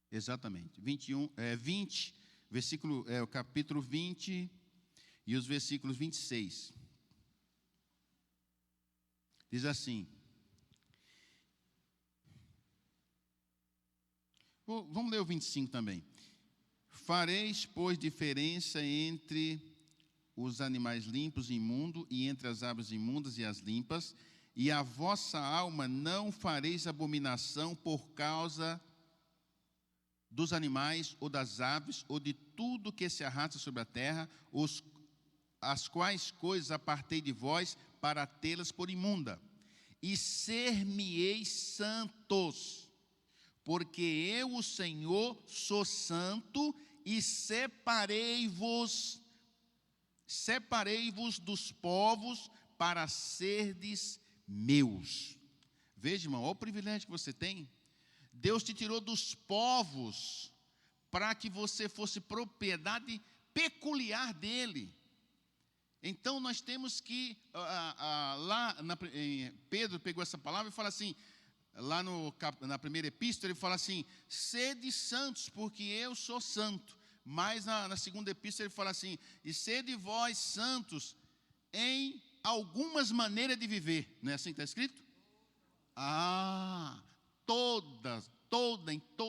C: Exatamente, 20, versículo, o capítulo 20 e os versículos 26. Diz assim, vamos ler o 25 também. Fareis, pois, diferença entre os animais limpos e imundos, e entre as aves imundas e as limpas, e a vossa alma não fareis abominação por causa dos animais, ou das aves, ou de tudo que se arrasta sobre a terra, as quais coisas apartei de vós, para tê-las por imunda. E ser-me-eis santos, porque eu, o Senhor, sou santo, e separei-vos dos povos, para serdes meus. Veja, irmão, olha o privilégio que você tem. Deus te tirou dos povos, para que você fosse propriedade peculiar dele. Então, nós temos que, Pedro pegou essa palavra e fala assim, lá na primeira epístola, ele fala assim, sede santos, porque eu sou santo. Mas na segunda epístola ele fala assim, e sede vós santos em algumas maneiras de viver. Não é assim que está escrito?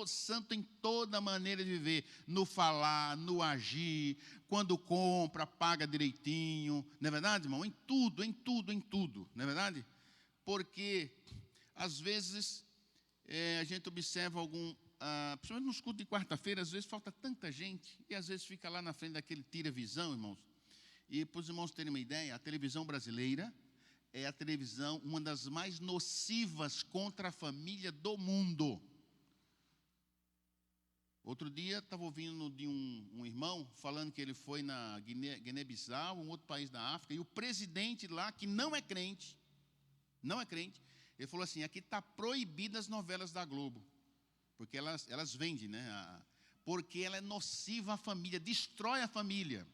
C: Santo em toda maneira de viver, no falar, no agir, quando compra, paga direitinho, não é verdade, irmão? Em tudo, não é verdade? Porque, às vezes, a gente observa principalmente nos cultos de quarta-feira, às vezes falta tanta gente, e às vezes fica lá na frente daquele tira-visão, irmãos. E para os irmãos terem uma ideia, a televisão brasileira é a televisão, uma das mais nocivas contra a família do mundo. Outro dia, estava ouvindo de um irmão falando que ele foi na Guiné-Bissau, um outro país da África, e o presidente lá, que não é crente, ele falou assim, aqui está proibido as novelas da Globo, porque elas vendem, né? Porque ela é nociva à família, destrói a família.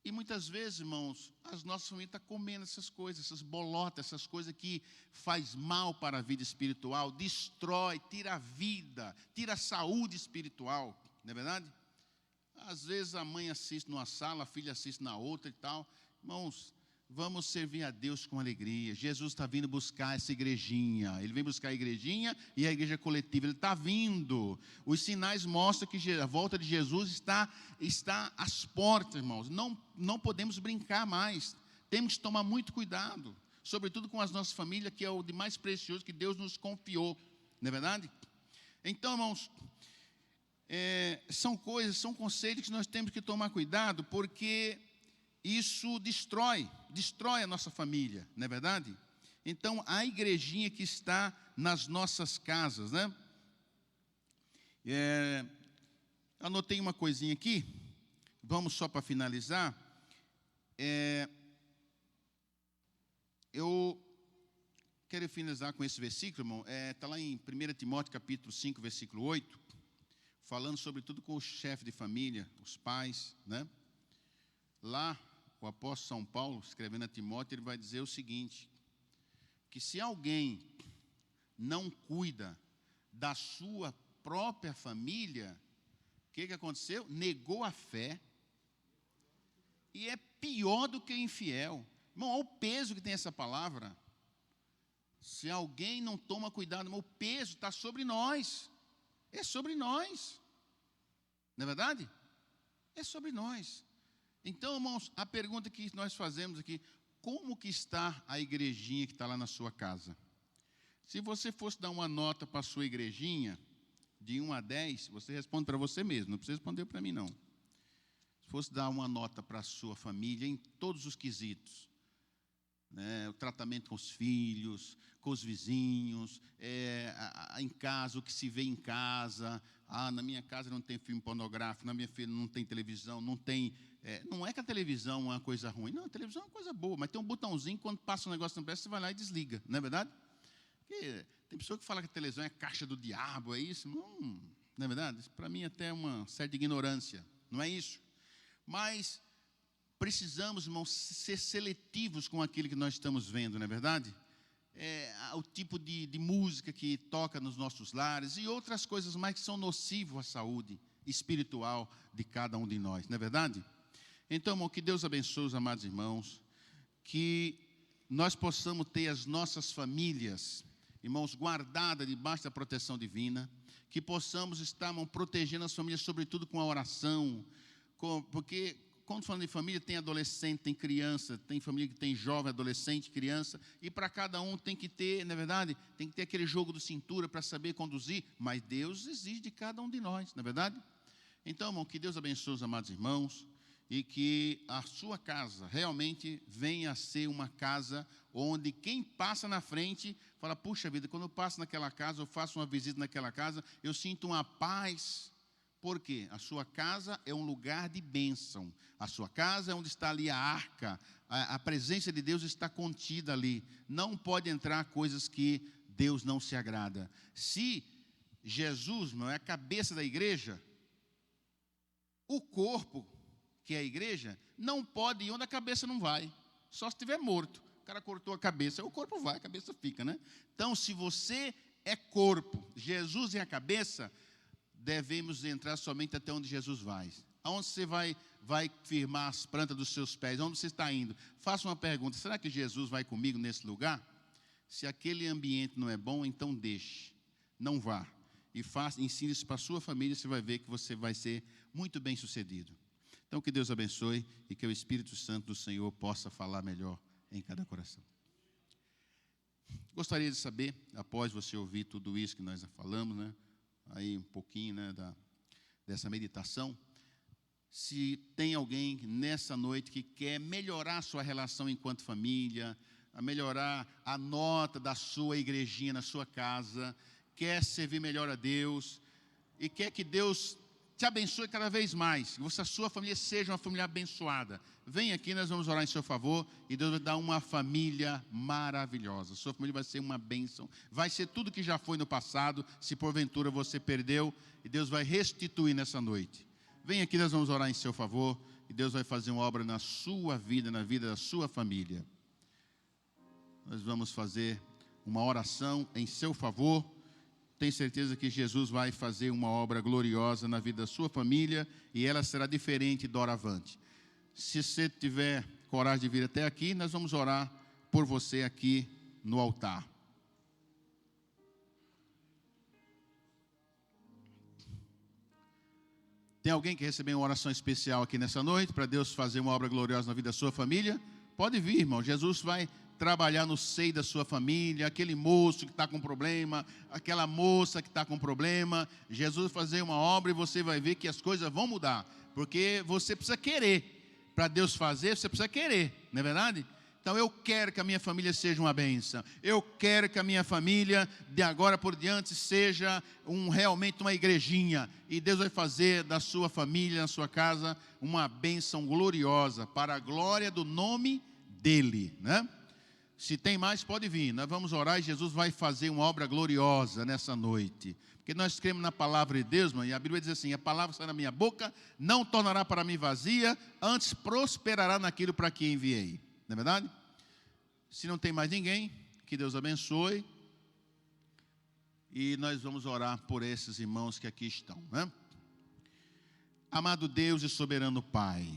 C: E muitas vezes, irmãos, as nossas famílias estão comendo essas coisas, essas bolotas, essas coisas que faz mal para a vida espiritual, destrói, tira a vida, tira a saúde espiritual, não é verdade? Às vezes a mãe assiste numa sala, a filha assiste na outra e tal. Irmãos, vamos servir a Deus com alegria. Jesus está vindo buscar essa igrejinha. Ele vem buscar a igrejinha e a igreja coletiva. Ele está vindo. Os sinais mostram que a volta de Jesus está às portas, irmãos. Não podemos brincar mais. Temos que tomar muito cuidado. Sobretudo com as nossas famílias, que é o de mais precioso que Deus nos confiou. Não é verdade? Então, irmãos, são conceitos que nós temos que tomar cuidado, porque isso destrói a nossa família, não é verdade? Então, a igrejinha que está nas nossas casas, né? Anotei uma coisinha aqui, vamos só para finalizar. Eu quero finalizar com esse versículo, irmão. Está lá em 1 Timóteo, capítulo 5, versículo 8, falando sobretudo com o chefe de família, os pais, né? Lá, o apóstolo São Paulo, escrevendo a Timóteo, ele vai dizer o seguinte, que se alguém não cuida da sua própria família, o que aconteceu? Negou a fé, e é pior do que o infiel. Irmão, olha o peso que tem essa palavra. Se alguém não toma cuidado, o peso está sobre nós. É sobre nós. Não é verdade? É sobre nós. Então, irmãos, a pergunta que nós fazemos aqui, como que está a igrejinha que está lá na sua casa? Se você fosse dar uma nota para a sua igrejinha, de 1 a 10, você responde para você mesmo, não precisa responder para mim, não. Se fosse dar uma nota para a sua família, em todos os quesitos, né, o tratamento com os filhos, com os vizinhos, em casa, o que se vê em casa. Na minha casa não tem filme pornográfico, na minha filha não tem televisão, não tem... não é que a televisão é uma coisa ruim, não, a televisão é uma coisa boa, mas tem um botãozinho, quando passa um negócio não presta, você vai lá e desliga, não é verdade? Porque tem pessoa que fala que a televisão é a caixa do diabo, é isso? Não é verdade? Isso para mim até é uma certa ignorância, não é isso? Mas precisamos, irmãos, ser seletivos com aquilo que nós estamos vendo, não é verdade? O tipo de música que toca nos nossos lares e outras coisas mais que são nocivas à saúde espiritual de cada um de nós, não é verdade? Então, irmão, que Deus abençoe os amados irmãos, que nós possamos ter as nossas famílias, irmãos, guardadas debaixo da proteção divina, que possamos estar, irmão, protegendo as famílias, sobretudo com a oração, porque quando falando de família, tem adolescente, tem criança, tem família que tem jovem, adolescente, criança, e para cada um tem que ter, na verdade, tem que ter aquele jogo de cintura para saber conduzir, mas Deus exige de cada um de nós, não é verdade? Então, irmão, que Deus abençoe os amados irmãos, e que a sua casa realmente venha a ser uma casa onde quem passa na frente fala, puxa vida, quando eu passo naquela casa, eu faço uma visita naquela casa, eu sinto uma paz. Por quê? A sua casa é um lugar de bênção. A sua casa é onde está ali a arca. A presença de Deus está contida ali. Não pode entrar coisas que Deus não se agrada. Se Jesus não é a cabeça da igreja, o corpo, que é a igreja, não pode ir onde a cabeça não vai. Só se estiver morto. O cara cortou a cabeça, o corpo vai, a cabeça fica, né? Então, se você é corpo, Jesus é a cabeça, devemos entrar somente até onde Jesus vai. Aonde você vai firmar as plantas dos seus pés? Onde você está indo? Faça uma pergunta, será que Jesus vai comigo nesse lugar? Se aquele ambiente não é bom, então deixe. Não vá. E ensine isso para a sua família, você vai ver que você vai ser muito bem sucedido. Então, que Deus abençoe e que o Espírito Santo do Senhor possa falar melhor em cada coração. Gostaria de saber, após você ouvir tudo isso que nós já falamos, né? Aí um pouquinho, né, dessa meditação, se tem alguém nessa noite que quer melhorar a sua relação enquanto família, a melhorar a nota da sua igrejinha na sua casa, quer servir melhor a Deus e quer que Deus te abençoe cada vez mais, que a sua família seja uma família abençoada. Vem aqui, nós vamos orar em seu favor e Deus vai dar uma família maravilhosa. Sua família vai ser uma bênção, vai ser tudo que já foi no passado, se porventura você perdeu, e Deus vai restituir nessa noite. Vem aqui, nós vamos orar em seu favor e Deus vai fazer uma obra na sua vida, na vida da sua família. Nós vamos fazer uma oração em seu favor. Tenho certeza que Jesus vai fazer uma obra gloriosa na vida da sua família e ela será diferente doravante. Se você tiver coragem de vir até aqui, nós vamos orar por você aqui no altar. Tem alguém que recebeu uma oração especial aqui nessa noite para Deus fazer uma obra gloriosa na vida da sua família? Pode vir, irmão. Jesus vai trabalhar no seio da sua família, aquele moço que está com problema, aquela moça que está com problema. Jesus vai fazer uma obra e você vai ver que as coisas vão mudar, porque você precisa querer. Para Deus fazer, você precisa querer, não é verdade? Então eu quero que a minha família seja uma bênção. Eu quero que a minha família, de agora por diante, seja realmente uma igrejinha. E Deus vai fazer da sua família, na sua casa, uma bênção gloriosa, para a glória do nome dEle, né? Se tem mais, pode vir. Nós vamos orar e Jesus vai fazer uma obra gloriosa nessa noite. Porque nós cremos na palavra de Deus, mãe, e a Bíblia diz assim, a palavra sai da minha boca, não tornará para mim vazia, antes prosperará naquilo para que enviei. Não é verdade? Se não tem mais ninguém, que Deus abençoe. E nós vamos orar por esses irmãos que aqui estão, né? Amado Deus e soberano Pai,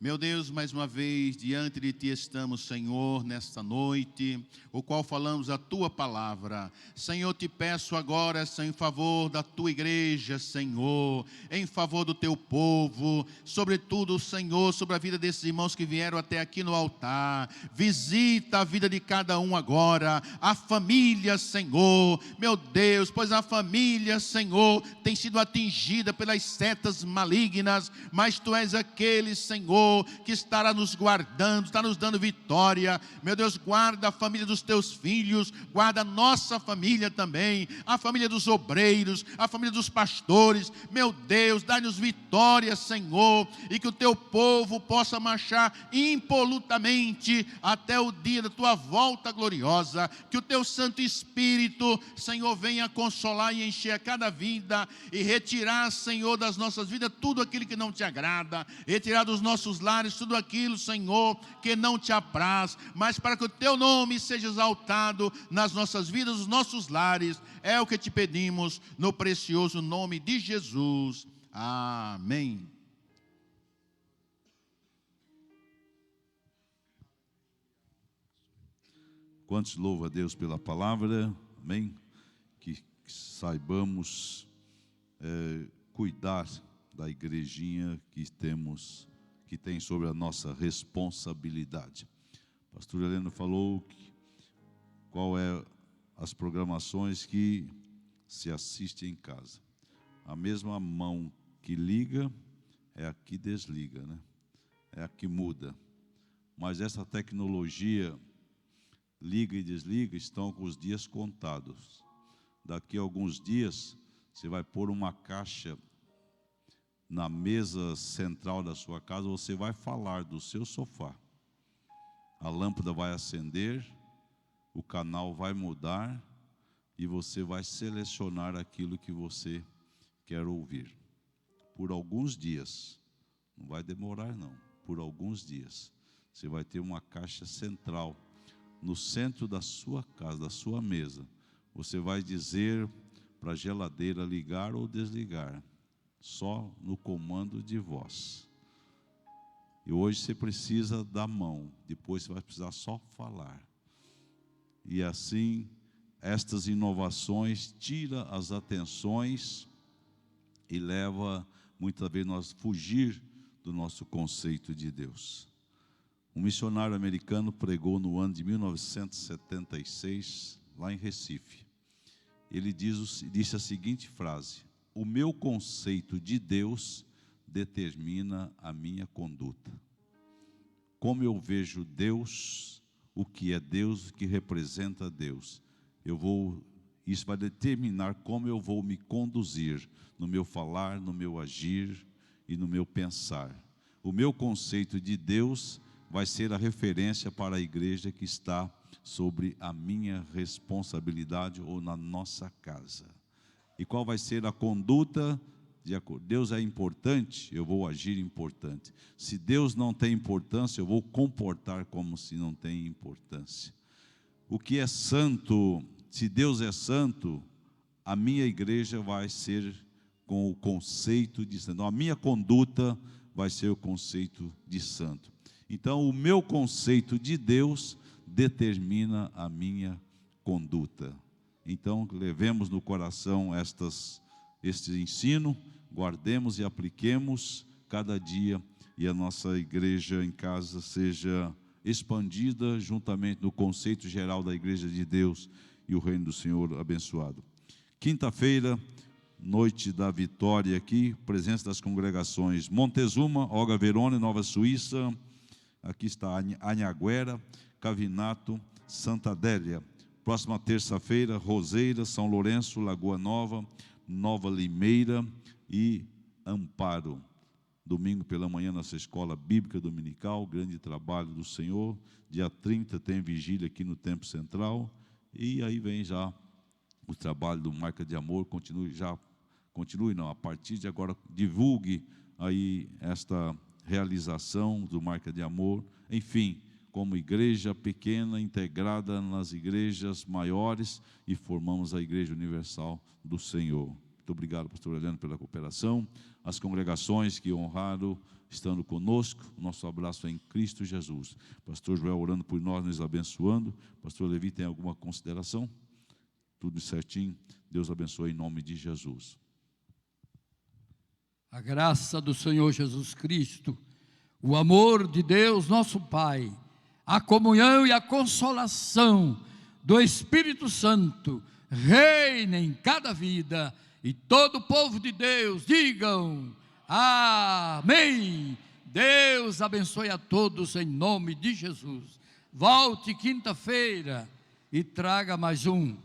C: Meu Deus, mais uma vez, diante de Ti estamos, Senhor, nesta noite, o qual falamos a Tua palavra. Senhor, te peço agora, Senhor, em favor da Tua igreja, Senhor, em favor do Teu povo, sobretudo, Senhor, sobre a vida desses irmãos que vieram até aqui no altar. Visita a vida de cada um agora, a família, Senhor, meu Deus, pois a família, Senhor, tem sido atingida pelas setas malignas, mas Tu és aquele, Senhor, que estará nos guardando, está nos dando vitória. Meu Deus, guarda a família dos Teus filhos, guarda a nossa família também, a família dos obreiros, a família dos pastores. Meu Deus, dá-nos vitória, Senhor, e que o Teu povo possa marchar impolutamente até o dia da Tua volta gloriosa. Que o Teu Santo Espírito, Senhor, venha consolar e encher a cada vida e retirar, Senhor, das nossas vidas tudo aquilo que não Te agrada, retirar dos nossos lares tudo aquilo, Senhor, que não Te apraz, mas para que o Teu nome seja exaltado nas nossas vidas, nos nossos lares, é o que Te pedimos, no precioso nome de Jesus. Amém.
A: Quantos louvam a Deus pela palavra, amém? Que saibamos cuidar da igrejinha que tem sobre a nossa responsabilidade. O pastor Heleno falou qual é as programações que se assiste em casa. A mesma mão que liga é a que desliga, né? É a que muda. Mas essa tecnologia liga e desliga estão com os dias contados. Daqui a alguns dias você vai pôr uma caixa na mesa central da sua casa, você vai falar do seu sofá. A lâmpada vai acender, o canal vai mudar e você vai selecionar aquilo que você quer ouvir. Por alguns dias, não vai demorar não, por alguns dias, você vai ter uma caixa central no centro da sua casa, da sua mesa. Você vai dizer para a geladeira ligar ou desligar, só no comando de voz. E hoje você precisa da mão, depois você vai precisar só falar. E assim, estas inovações tira as atenções e leva muitas vezes nós fugir do nosso conceito de Deus. Um missionário americano pregou no ano de 1976, lá em Recife. Ele disse a seguinte frase: o meu conceito de Deus determina a minha conduta. Como eu vejo Deus, o que é Deus, o que representa Deus, isso vai determinar como eu vou me conduzir no meu falar, no meu agir e no meu pensar. O meu conceito de Deus vai ser a referência para a igreja que está sobre a minha responsabilidade ou na nossa casa. E qual vai ser a conduta? Deus é importante, eu vou agir importante. Se Deus não tem importância, eu vou comportar como se não tem importância. O que é santo, se Deus é santo, a minha igreja vai ser com o conceito de santo. A minha conduta vai ser o conceito de santo. Então, o meu conceito de Deus determina a minha conduta. Então, levemos no coração este ensino, guardemos e apliquemos cada dia, e a nossa igreja em casa seja expandida juntamente no conceito geral da igreja de Deus e o reino do Senhor abençoado. Quinta-feira, noite da vitória aqui, presença das congregações Montezuma, Olga Verone, Nova Suíça, aqui está Anhanguera, Cavinato, Santa Adélia. Próxima terça-feira, Roseira, São Lourenço, Lagoa Nova, Nova Limeira e Amparo. Domingo pela manhã, nossa escola bíblica dominical, grande trabalho do Senhor. Dia 30 tem vigília aqui no Templo Central. E aí vem já o trabalho do Marca de Amor. A partir de agora, divulgue aí esta realização do Marca de Amor. Enfim, como igreja pequena, integrada nas igrejas maiores, e formamos a Igreja Universal do Senhor. Muito obrigado, pastor Eliano, pela cooperação. As congregações que honraram, estando conosco, nosso abraço é em Cristo Jesus. Pastor Joel orando por nós, nos abençoando. Pastor Levi, tem alguma consideração? Tudo certinho. Deus abençoe em nome de Jesus.
G: A graça do Senhor Jesus Cristo, o amor de Deus, nosso Pai, a comunhão e a consolação do Espírito Santo reina em cada vida, e todo o povo de Deus digam amém. Deus abençoe a todos em nome de Jesus. Volte quinta-feira e traga mais um.